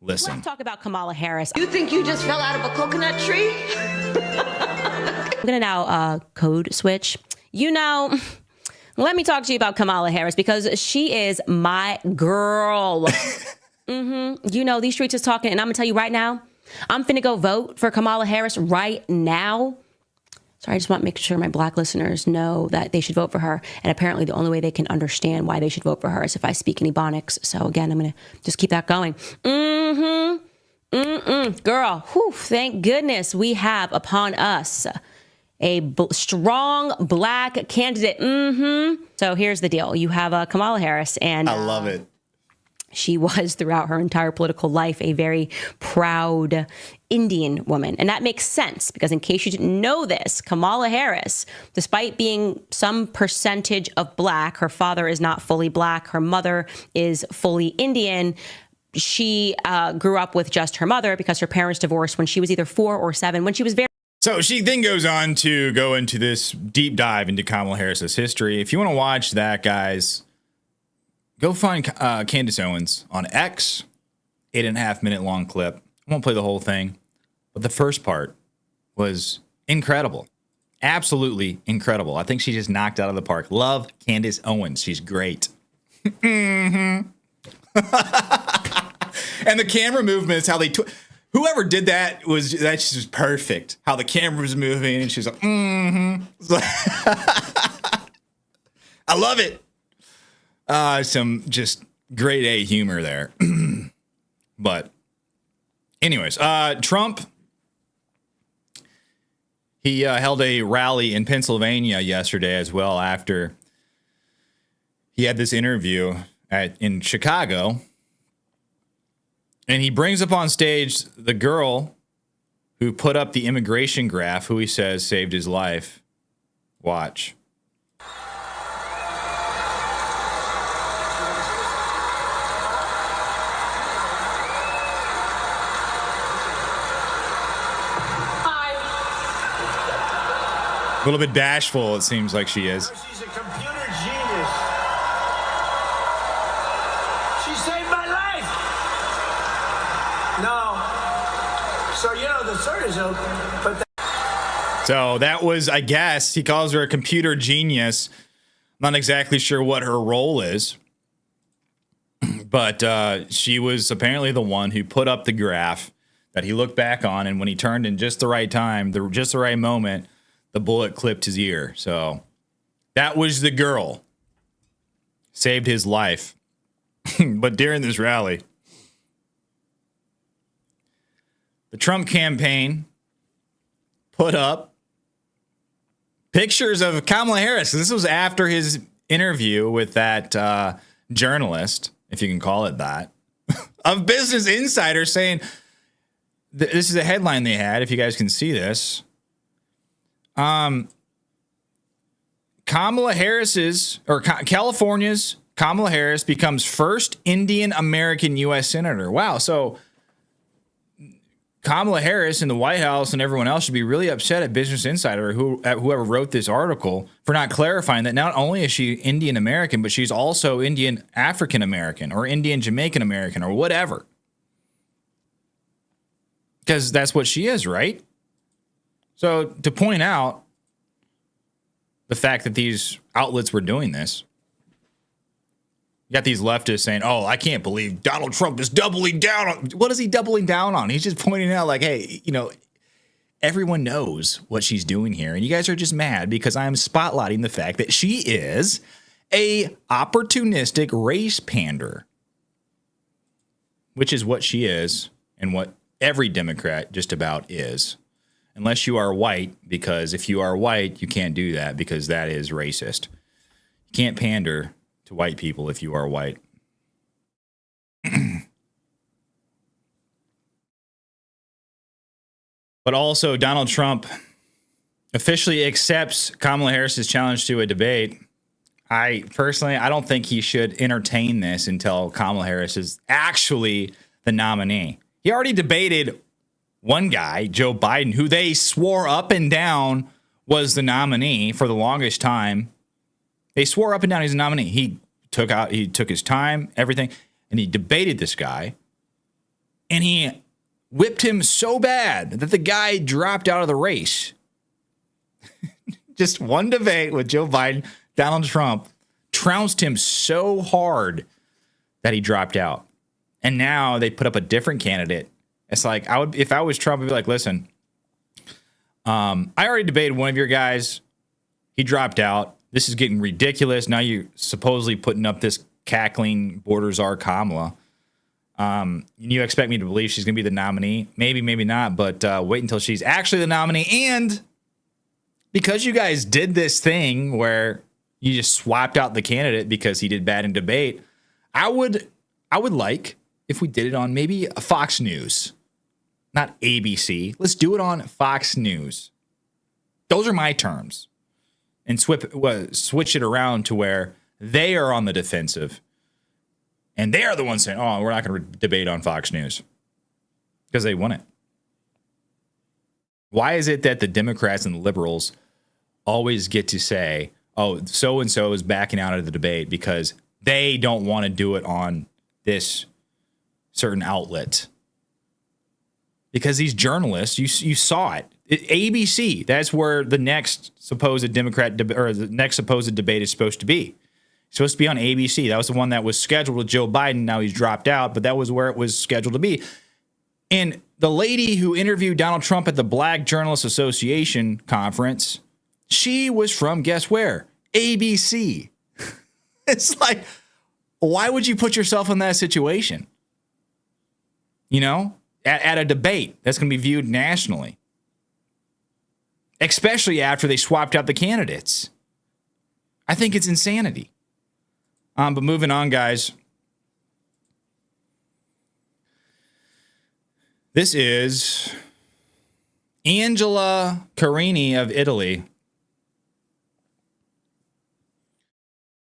Listen. Let's talk about Kamala Harris. You think you just fell out of a coconut tree? I'm going to now code switch. Let me talk to you about Kamala Harris because she is my girl. These streets is talking, and I'm going to tell you right now, I'm finna go vote for Kamala Harris right now. Sorry, I just want to make sure my black listeners know that they should vote for her. And apparently the only way they can understand why they should vote for her is if I speak in Ebonics. So again, I'm going to just keep that going. Girl, thank goodness we have upon us a strong black candidate. So here's the deal. You have Kamala Harris, and I love it. She was, throughout her entire political life, a very proud Indian woman. And that makes sense because, in case you didn't know this, Kamala Harris, despite being some percentage of black, her father is not fully black, her mother is fully Indian. She grew up with just her mother because her parents divorced when she was either 4 or 7, when she was very... So she then goes on to go into this deep dive into Kamala Harris's history. If you want to watch that, guys, go find Candace Owens on X, 8.5 minute long clip. I won't play the whole thing, but the first part was incredible. Absolutely incredible. I think she just knocked out of the park. Love Candace Owens. She's great. And the camera movements, how they... Whoever did that that's just perfect. How the camera was moving and she's like, I love it. Some just grade A humor there. But anyways, Trump, he held a rally in Pennsylvania yesterday as well after he had this interview in Chicago. And he brings up on stage the girl who put up the immigration graph, who he says saved his life. Watch. A little bit bashful, it seems like she is. She's a computer genius. She saved my life. No. So, the search is but So that was, I guess, he calls her a computer genius. I'm not exactly sure what her role is. But she was apparently the one who put up the graph that he looked back on. And when he turned in just the right time, just the right moment, the bullet clipped his ear. So that was the girl. Saved his life. But during this rally, the Trump campaign put up pictures of Kamala Harris. This was after his interview with that journalist, if you can call it that, of Business Insider saying, this is a headline they had, if you guys can see this. California's Kamala Harris becomes first Indian American U.S. Senator. Wow. So Kamala Harris in the White House and everyone else should be really upset at Business Insider, at whoever wrote this article, for not clarifying that not only is she Indian American, but she's also Indian African American or Indian Jamaican American or whatever. Because that's what she is, right? So to point out the fact that these outlets were doing this, you got these leftists saying, oh, I can't believe Donald Trump is doubling down on. What is he doubling down on? He's just pointing out like, hey, everyone knows what she's doing here. And you guys are just mad because I'm spotlighting the fact that she is a opportunistic race pander, which is what she is and what every Democrat just about is. Unless you are white, because if you are white, you can't do that because that is racist. You can't pander to white people if you are white. But also, Donald Trump officially accepts Kamala Harris's challenge to a debate. I don't think he should entertain this until Kamala Harris is actually the nominee. He already debated one guy, Joe Biden, who they swore up and down was the nominee for the longest time. They swore up and down he's a nominee. He took his time, everything, and he debated this guy. And he whipped him so bad that the guy dropped out of the race. Just one debate with Joe Biden, Donald Trump trounced him so hard that he dropped out. And now they put up a different candidate. It's like, if I was Trump, I'd be like, listen, I already debated one of your guys. He dropped out. This is getting ridiculous. Now you're supposedly putting up this cackling border czar Kamala. You expect me to believe she's going to be the nominee? Maybe, maybe not. But wait until she's actually the nominee. And because you guys did this thing where you just swapped out the candidate because he did bad in debate, I would like if we did it on maybe Fox News. Not ABC. Let's do it on Fox News. Those are my terms. And switch it around to where they are on the defensive. And they are the ones saying, oh, we're not going to debate on Fox News. Because they won it. Why is it that the Democrats and the liberals always get to say, oh, so-and-so is backing out of the debate because they don't want to do it on this certain outlet? Because these journalists, you saw it. ABC, that's where the next supposed Democrat or the next supposed debate is supposed to be. It's supposed to be on ABC. That was the one that was scheduled with Joe Biden. Now he's dropped out, but that was where it was scheduled to be. And the lady who interviewed Donald Trump at the Black Journalists Association conference, she was from, guess where? ABC. It's like, why would you put yourself in that situation? At a debate that's going to be viewed nationally. Especially after they swapped out the candidates. I think it's insanity. But moving on, guys. This is Angela Carini of Italy.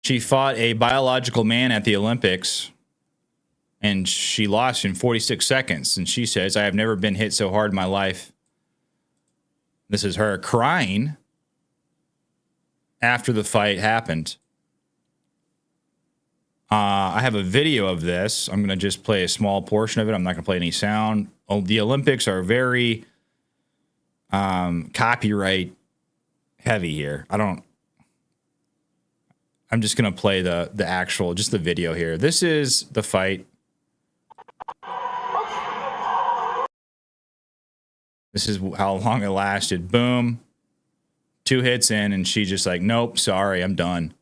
She fought a biological man at the Olympics. And she lost in 46 seconds. And she says, I have never been hit so hard in my life. This is her crying after the fight happened. I have a video of this. I'm going to just play a small portion of it. I'm not going to play any sound. Oh, the Olympics are very copyright heavy here. I'm just going to play the actual, just the video here. This is the fight. This is how long it lasted. Boom. 2 hits in, and she just like, nope, sorry, I'm done.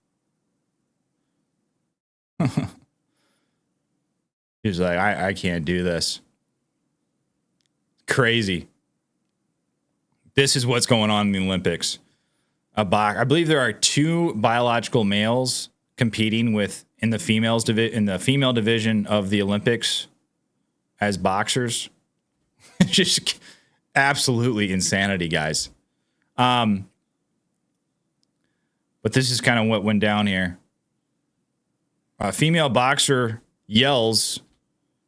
She's like, I can't do this. Crazy. This is what's going on in the Olympics. I believe there are 2 biological males competing in the female division of the Olympics as boxers. Just absolutely insanity, guys. But this is kind of what went down here. A female boxer yells.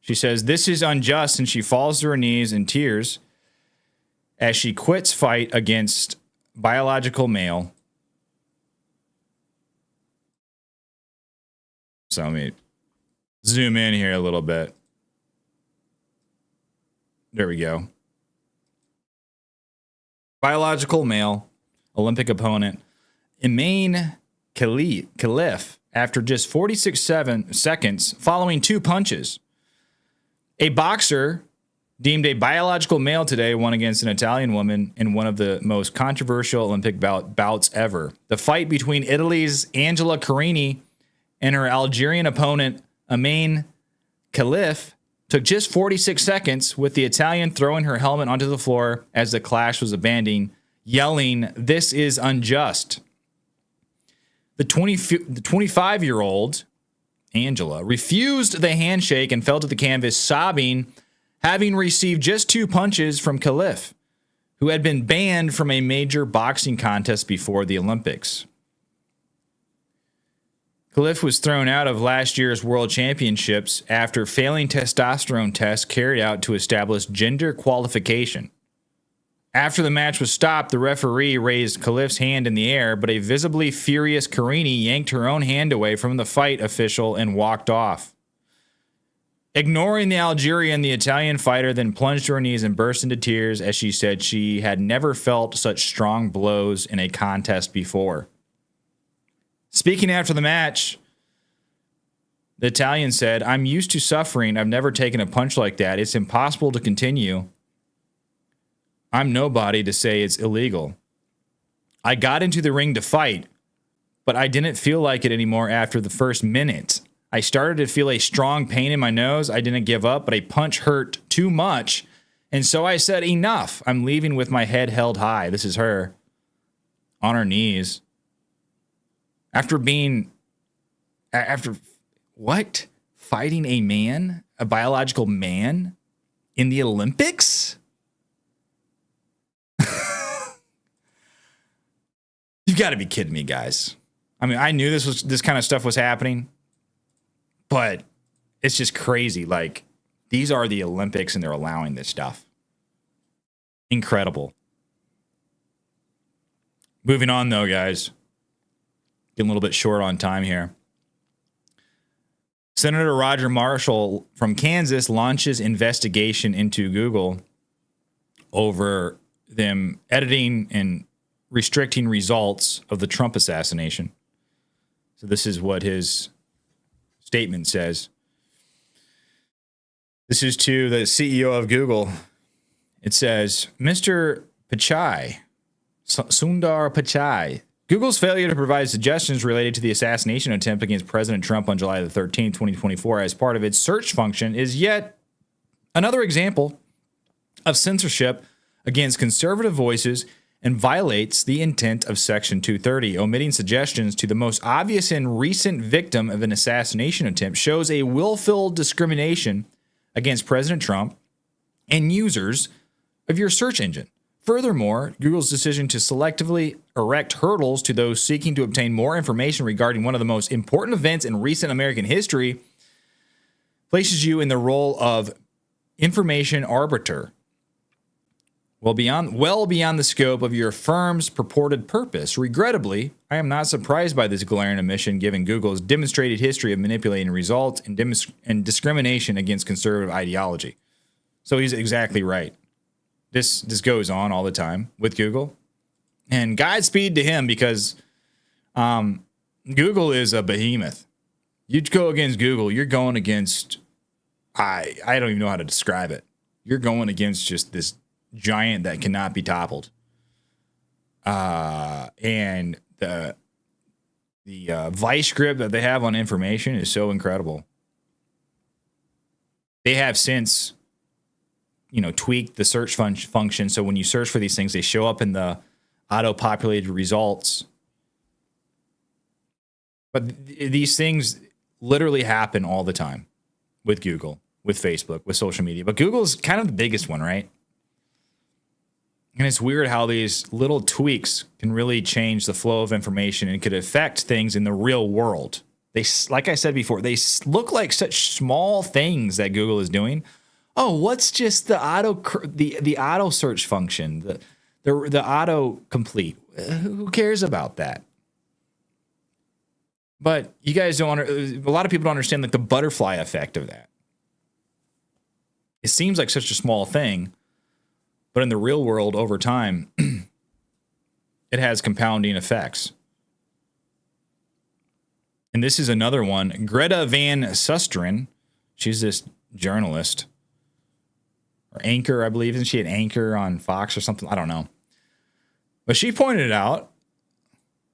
She says, "This is unjust," and she falls to her knees in tears as she quits fight against biological male. So let me zoom in here a little bit. There we go. Biological male Olympic opponent Iman Khalif after just 46 seconds following 2 punches. A boxer deemed a biological male today won against an Italian woman in one of the most controversial Olympic bouts ever. The fight between Italy's Angela Carini and her Algerian opponent Iman Khalif took just 46 seconds, with the Italian throwing her helmet onto the floor as the clash was abandoned, yelling, "This is unjust." The 25-year-old Angela refused the handshake and fell to the canvas sobbing, having received just 2 punches from Khalif, who had been banned from a major boxing contest before the Olympics. Khalif was thrown out of last year's World Championships after failing testosterone tests carried out to establish gender qualification. After the match was stopped, the referee raised Khalif's hand in the air, but a visibly furious Carini yanked her own hand away from the fight official and walked off. Ignoring the Algerian, the Italian fighter then plunged to her knees and burst into tears as she said she had never felt such strong blows in a contest before. Speaking after the match, the Italian said, "I'm used to suffering. I've never taken a punch like that. It's impossible to continue. I'm nobody to say it's illegal. I got into the ring to fight, but I didn't feel like it anymore after the first minute. I started to feel a strong pain in my nose. I didn't give up, but a punch hurt too much. And so I said, enough. I'm leaving with my head held high." This is her on her knees. After what? Fighting a man, a biological man in the Olympics? You've got to be kidding me, guys. I mean, I knew this kind of stuff was happening, but it's just crazy. Like, these are the Olympics and they're allowing this stuff. Incredible. Moving on though, guys. Getting a little bit short on time here. Senator Roger Marshall from Kansas launches investigation into Google over them editing and restricting results of the Trump assassination. So this is what his statement says. This is to the CEO of Google. It says, Mr. Pichai, Sundar Pichai, Google's failure to provide suggestions related to the assassination attempt against President Trump on July the 13th, 2024, as part of its search function is yet another example of censorship against conservative voices and violates the intent of Section 230. Omitting suggestions to the most obvious and recent victim of an assassination attempt shows a willful discrimination against President Trump and users of your search engine. Furthermore, Google's decision to selectively erect hurdles to those seeking to obtain more information regarding one of the most important events in recent American history places you in the role of information arbiter, well beyond the scope of your firm's purported purpose. Regrettably, I am not surprised by this glaring omission given Google's demonstrated history of manipulating results and discrimination against conservative ideology. So he's exactly right. This goes on all the time with Google, and Godspeed to him, because Google is a behemoth. You go against Google, you're going against, I don't even know how to describe it. You're going against just this giant that cannot be toppled. And the vice grip that they have on information is so incredible. They have since tweaked the search function. So when you search for these things, they show up in the auto-populated results. But these things literally happen all the time with Google, with Facebook, with social media. But Google's kind of the biggest one, right? And it's weird how these little tweaks can really change the flow of information and could affect things in the real world. They, like I said before, they look like such small things that Google is doing. Oh, what's just the auto search function, the auto complete? Who cares about that? But you guys don't. A lot of people don't understand like the butterfly effect of that. It seems like such a small thing, but in the real world, over time, it has compounding effects. And this is another one. Greta Van Susteren, she's this journalist or anchor, I believe. Isn't she an anchor on Fox or something? I don't know. But she pointed out,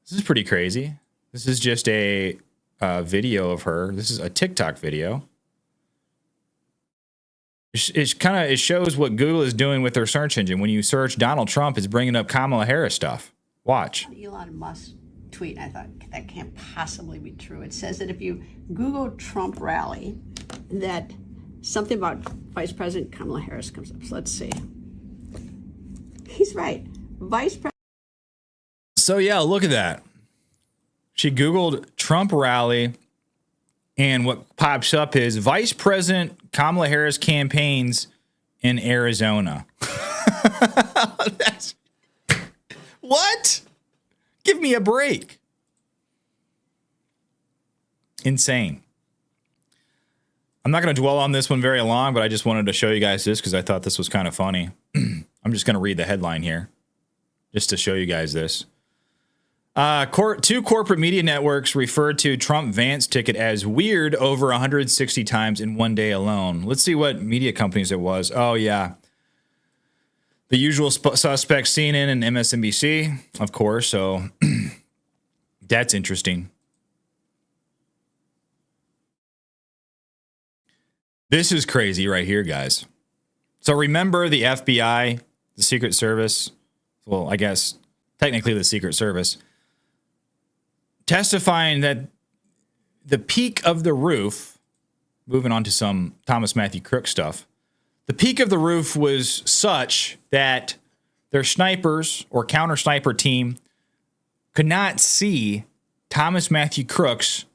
this is pretty crazy. This is just a video of her. This is a TikTok video. It shows what Google is doing with their search engine. When you search Donald Trump, it's bringing up Kamala Harris stuff. Watch. Elon Musk tweet, I thought that can't possibly be true. It says that if you Google Trump rally, that something about Vice President Kamala Harris comes up. So let's see. He's right. Vice President. So yeah, look at that. She Googled Trump rally, and what pops up is Vice President Kamala Harris campaigns in Arizona. What? Give me a break. Insane. I'm not going to dwell on this one very long, but I just wanted to show you guys this because I thought this was kind of funny. I'm just going to read the headline here just to show you guys this. Two corporate media networks referred to Trump-Vance ticket as weird over 160 times in one day alone. Let's see what media companies it was. Oh, yeah. The usual suspects, CNN and MSNBC, of course. So that's interesting. This is crazy right here, guys. So remember the FBI, the Secret Service, well, I guess technically the Secret Service, testifying that the peak of the roof, moving on to some Thomas Matthew Crook stuff, the peak of the roof was such that their snipers or counter sniper team could not see Thomas Matthew Crooks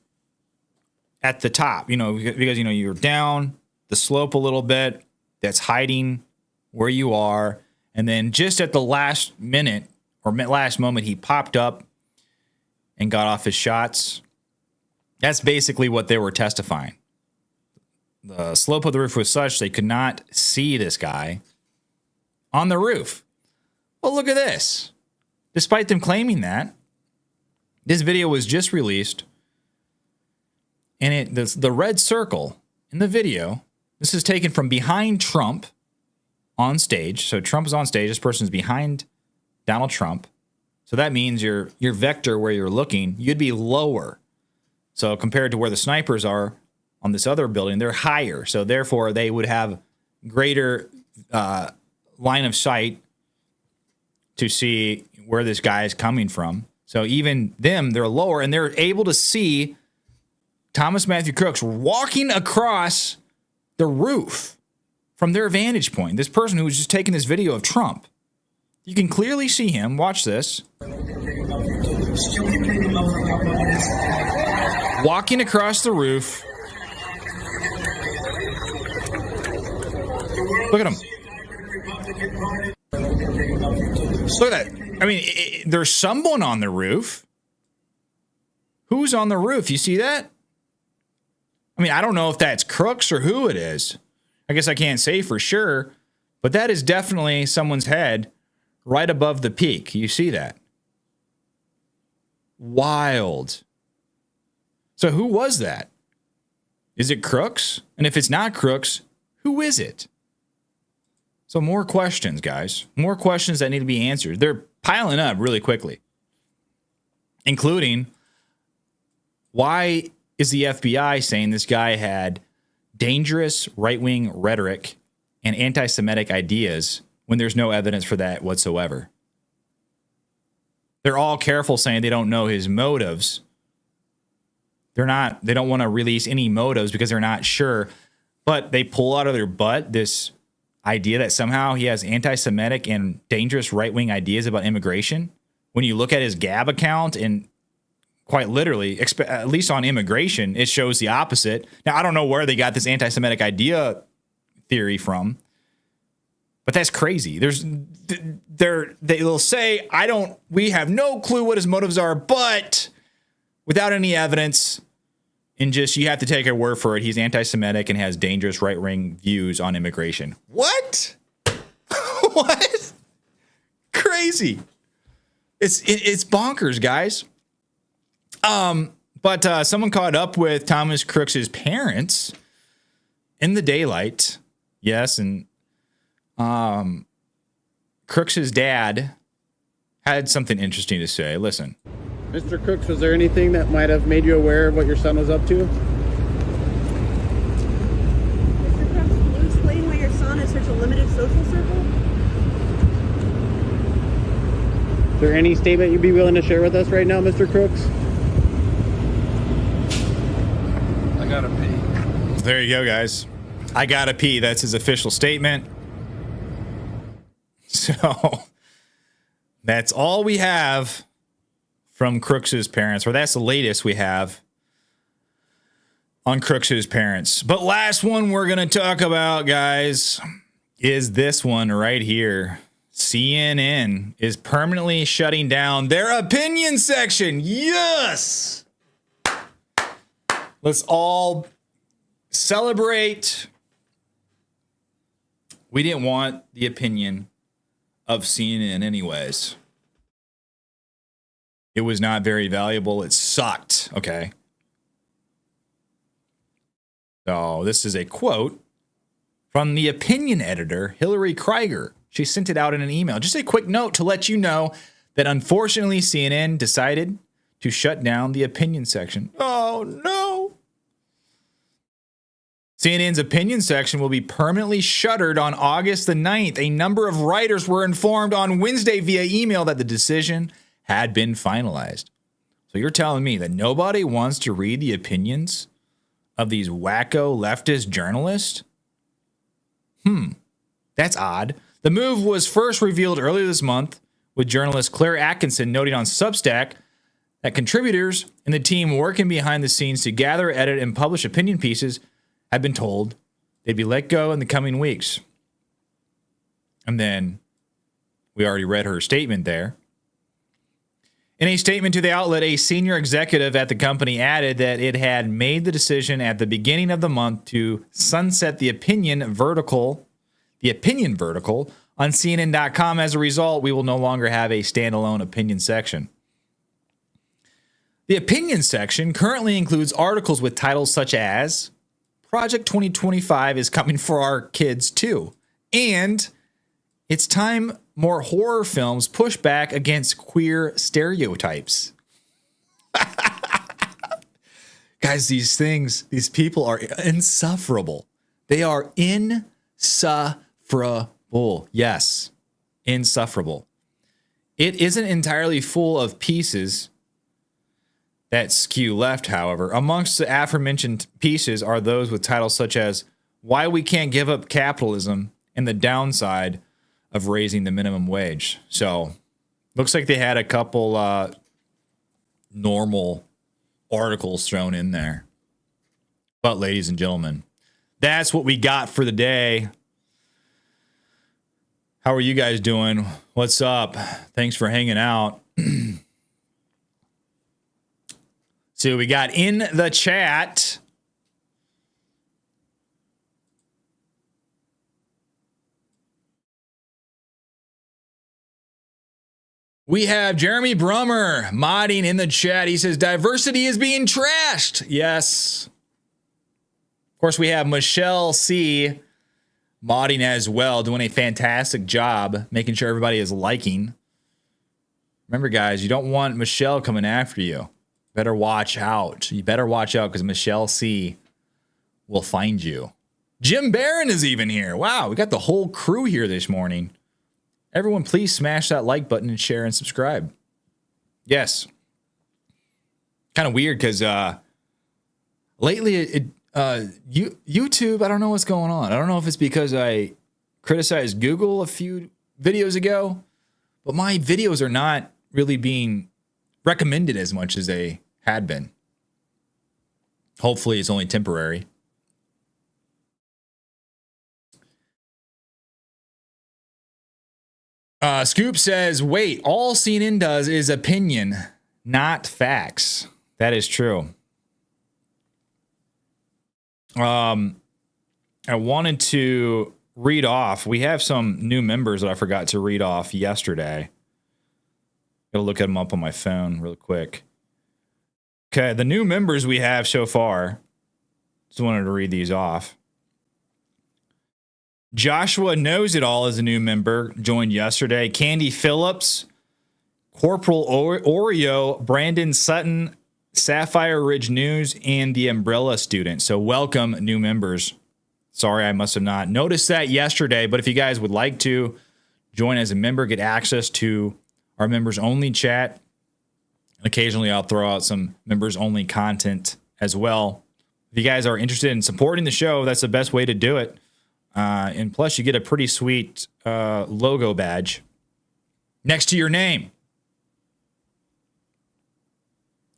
at the top, because, you're down the slope a little bit, that's hiding where you are. And then just at the last minute or last moment, he popped up and got off his shots. That's basically what they were testifying. The slope of the roof was such they could not see this guy on the roof. Well, look at this. Despite them claiming that, this video was just released, and the red circle in the video, this is taken from behind Trump on stage. So Trump is on stage. This person is behind Donald Trump. So that means your vector where you're looking, you'd be lower. So compared to where the snipers are on this other building, they're higher. So therefore, they would have greater line of sight to see where this guy is coming from. So even them, they're lower, and they're able to see Thomas Matthew Crooks walking across the roof from their vantage point. This person who was just taking this video of Trump. You can clearly see him. Watch this. Walking across the roof. Look at him. Look at that. I mean, there's someone on the roof. Who's on the roof? You see that? I mean, I don't know if that's Crooks or who it is. I guess I can't say for sure, but that is definitely someone's head right above the peak. You see that? Wild. So who was that? Is it Crooks? And if it's not Crooks, who is it? So more questions, guys. More questions that need to be answered. They're piling up really quickly, including why is the FBI saying this guy had dangerous right-wing rhetoric and anti-Semitic ideas when there's no evidence for that whatsoever? They're all careful saying they don't know his motives. They don't want to release any motives because they're not sure. But they pull out of their butt this idea that somehow he has anti-Semitic and dangerous right-wing ideas about immigration. When you look at his Gab account, and quite literally, at least on immigration, it shows the opposite. Now, I don't know where they got this anti-Semitic idea theory from, but that's crazy. They'll say, we have no clue what his motives are, but without any evidence, and just, you have to take our word for it, he's anti-Semitic and has dangerous right-wing views on immigration. What? What? Crazy. It's bonkers, guys. But someone caught up with Thomas Crooks's parents in the daylight. Yes, and Crooks's dad had something interesting to say. Listen. Mr. Crooks, was there anything that might have made you aware of what your son was up to? Mr. Crooks, can you explain why your son has such a limited social circle? Is there any statement you'd be willing to share with us right now, Mr. Crooks? I gotta pee. There you go, guys. I gotta pee. That's his official statement. So that's all we have from Crooks's parents, or that's the latest we have on Crooks's parents. But last one we're going to talk about, guys, is this one right here. CNN is permanently shutting down their opinion section. Yes! Let's all celebrate. We didn't want the opinion of CNN anyways. It was not very valuable. It sucked. Okay. So this is a quote from the opinion editor, Hillary Krieger. She sent it out in an email. Just a quick note to let you know that unfortunately CNN decided to shut down the opinion section. Oh, no. CNN's opinion section will be permanently shuttered on August the 9th. A number of writers were informed on Wednesday via email that the decision had been finalized. So you're telling me that nobody wants to read the opinions of these wacko leftist journalists? That's odd. The move was first revealed earlier this month, with journalist Claire Atkinson noting on Substack that contributors and the team working behind the scenes to gather, edit, and publish opinion pieces had been told they'd be let go in the coming weeks. And then we already read her statement there. In a statement to the outlet, a senior executive at the company added that it had made the decision at the beginning of the month to sunset the opinion vertical on CNN.com. As a result, we will no longer have a standalone opinion section. The opinion section currently includes articles with titles such as Project 2025 is coming for our kids too, and it's time more horror films push back against queer stereotypes. Guys, these people are insufferable. They are insufferable. Yes, insufferable. It isn't entirely full of pieces that skew left, however. Amongst the aforementioned pieces are those with titles such as Why We Can't Give Up Capitalism and the Downside of Raising the Minimum Wage. So looks like they had a couple normal articles thrown in there. But ladies and gentlemen, that's what we got for the day. How are you guys doing? What's up? Thanks for hanging out. So we got in the chat. We have Jeremy Brummer modding in the chat. He says, diversity is being trashed. Yes. Of course, we have Michelle C modding as well, doing a fantastic job, making sure everybody is liking. Remember, guys, you don't want Michelle coming after you. Better watch out. You better watch out because Michelle C will find you. Jim Barron is even here. Wow, we got the whole crew here this morning. Everyone, please smash that like button and share and subscribe. Yes. Kind of weird because lately YouTube, I don't know what's going on. I don't know if it's because I criticized Google a few videos ago, but my videos are not really being recommended as much as they had been. Hopefully it's only temporary. Scoop says, wait, all CNN does is opinion, not facts. That is true. I wanted to read off. We have some new members that I forgot to read off yesterday. Gotta look them up on my phone real quick. Okay, the new members we have so far. Just wanted to read these off. Joshua Knows It All is a new member, joined yesterday. Candy Phillips, Corporal Oreo, Brandon Sutton, Sapphire Ridge News, and the Umbrella Student. So welcome, new members. Sorry, I must have not noticed that yesterday, but if you guys would like to join as a member, get access to our members only chat. Occasionally, I'll throw out some members only content as well. If you guys are interested in supporting the show, that's the best way to do it. And plus, you get a pretty sweet logo badge next to your name.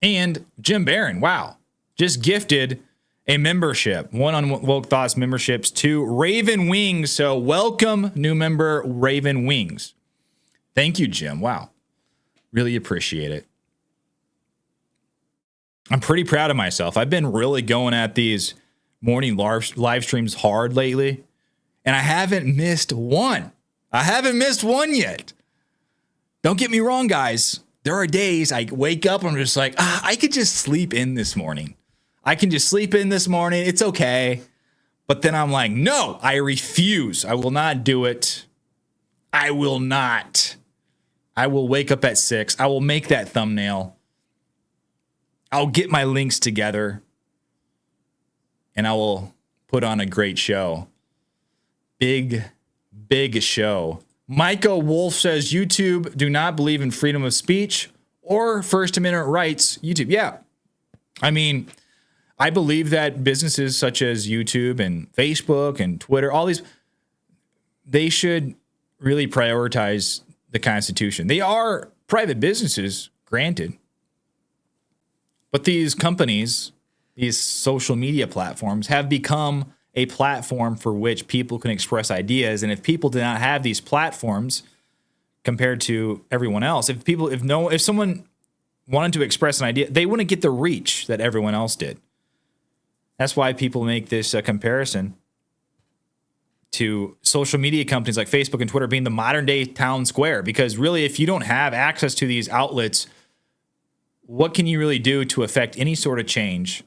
And Jim Barron, wow, just gifted a membership, one on Woke Thoughts memberships to Raven Wings. So welcome, new member Raven Wings. Thank you, Jim. Wow. Really appreciate it. I'm pretty proud of myself. I've been really going at these morning live streams hard lately, and I haven't missed one. I haven't missed one yet. Don't get me wrong, guys. There are days I wake up and I'm just like, I could just sleep in this morning. I can just sleep in this morning. It's okay. But then I'm like, no, I refuse. I will not do it. I will not. I will wake up at 6. I will make that thumbnail. I'll get my links together. And I will put on a great show. Big show. Micah Wolf says, YouTube do not believe in freedom of speech or First Amendment rights. YouTube, yeah. I mean, I believe that businesses such as YouTube and Facebook and Twitter, all these, they should really prioritize the Constitution. They are private businesses, granted. But these companies, these social media platforms have become a platform for which people can express ideas. And if people did not have these platforms compared to everyone else, if someone wanted to express an idea, they wouldn't get the reach that everyone else did. That's why people make this comparison to social media companies like Facebook and Twitter being the modern day town square. Because really, if you don't have access to these outlets, what can you really do to affect any sort of change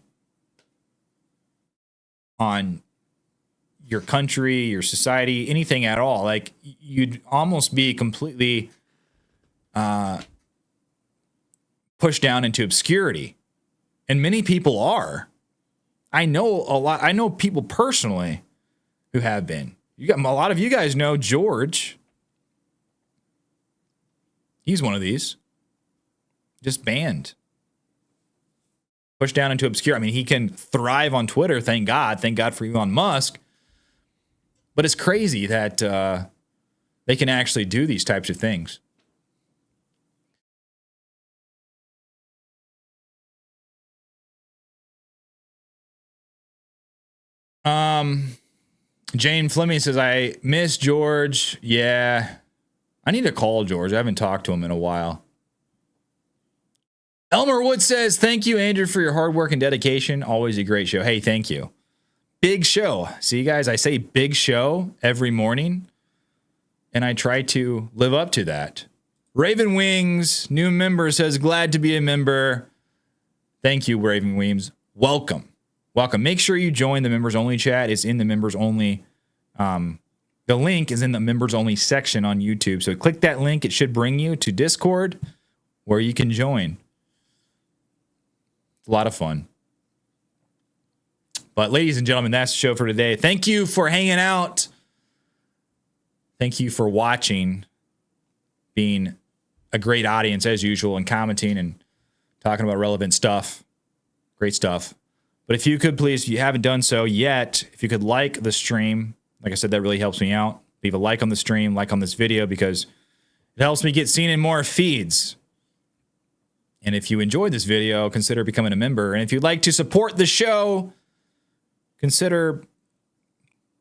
on your country, your society, anything at all? Like, you'd almost be completely pushed down into obscurity. And many people are. I know a lot. I know people personally who have been. A lot of you guys know George. He's one of these. Just banned. Pushed down into obscure. I mean, he can thrive on Twitter. Thank God. Thank God for Elon Musk. But it's crazy that they can actually do these types of things. Jane Fleming says, I miss George. Yeah. I need to call George. I haven't talked to him in a while. Elmer Wood says, thank you, Andrew, for your hard work and dedication. Always a great show. Hey, thank you. Big show. See, guys, I say big show every morning, and I try to live up to that. Raven Wings, new member, says, glad to be a member. Thank you, Raven Wings. Welcome. Welcome. Make sure you join the members only chat. It's in the members only. The link is in the members only section on YouTube. So click that link. It should bring you to Discord where you can join. It's a lot of fun. But ladies and gentlemen, that's the show for today. Thank you for hanging out. Thank you for watching, being a great audience as usual and commenting and talking about relevant stuff. Great stuff. But if you could please, if you haven't done so yet, if you could like the stream, like I said, that really helps me out. Leave a like on the stream, like on this video, because it helps me get seen in more feeds. And if you enjoyed this video, consider becoming a member. And if you'd like to support the show, consider...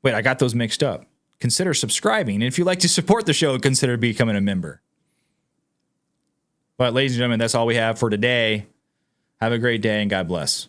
Wait, I got those mixed up. Consider subscribing. And if you'd like to support the show, consider becoming a member. But ladies and gentlemen, that's all we have for today. Have a great day and God bless.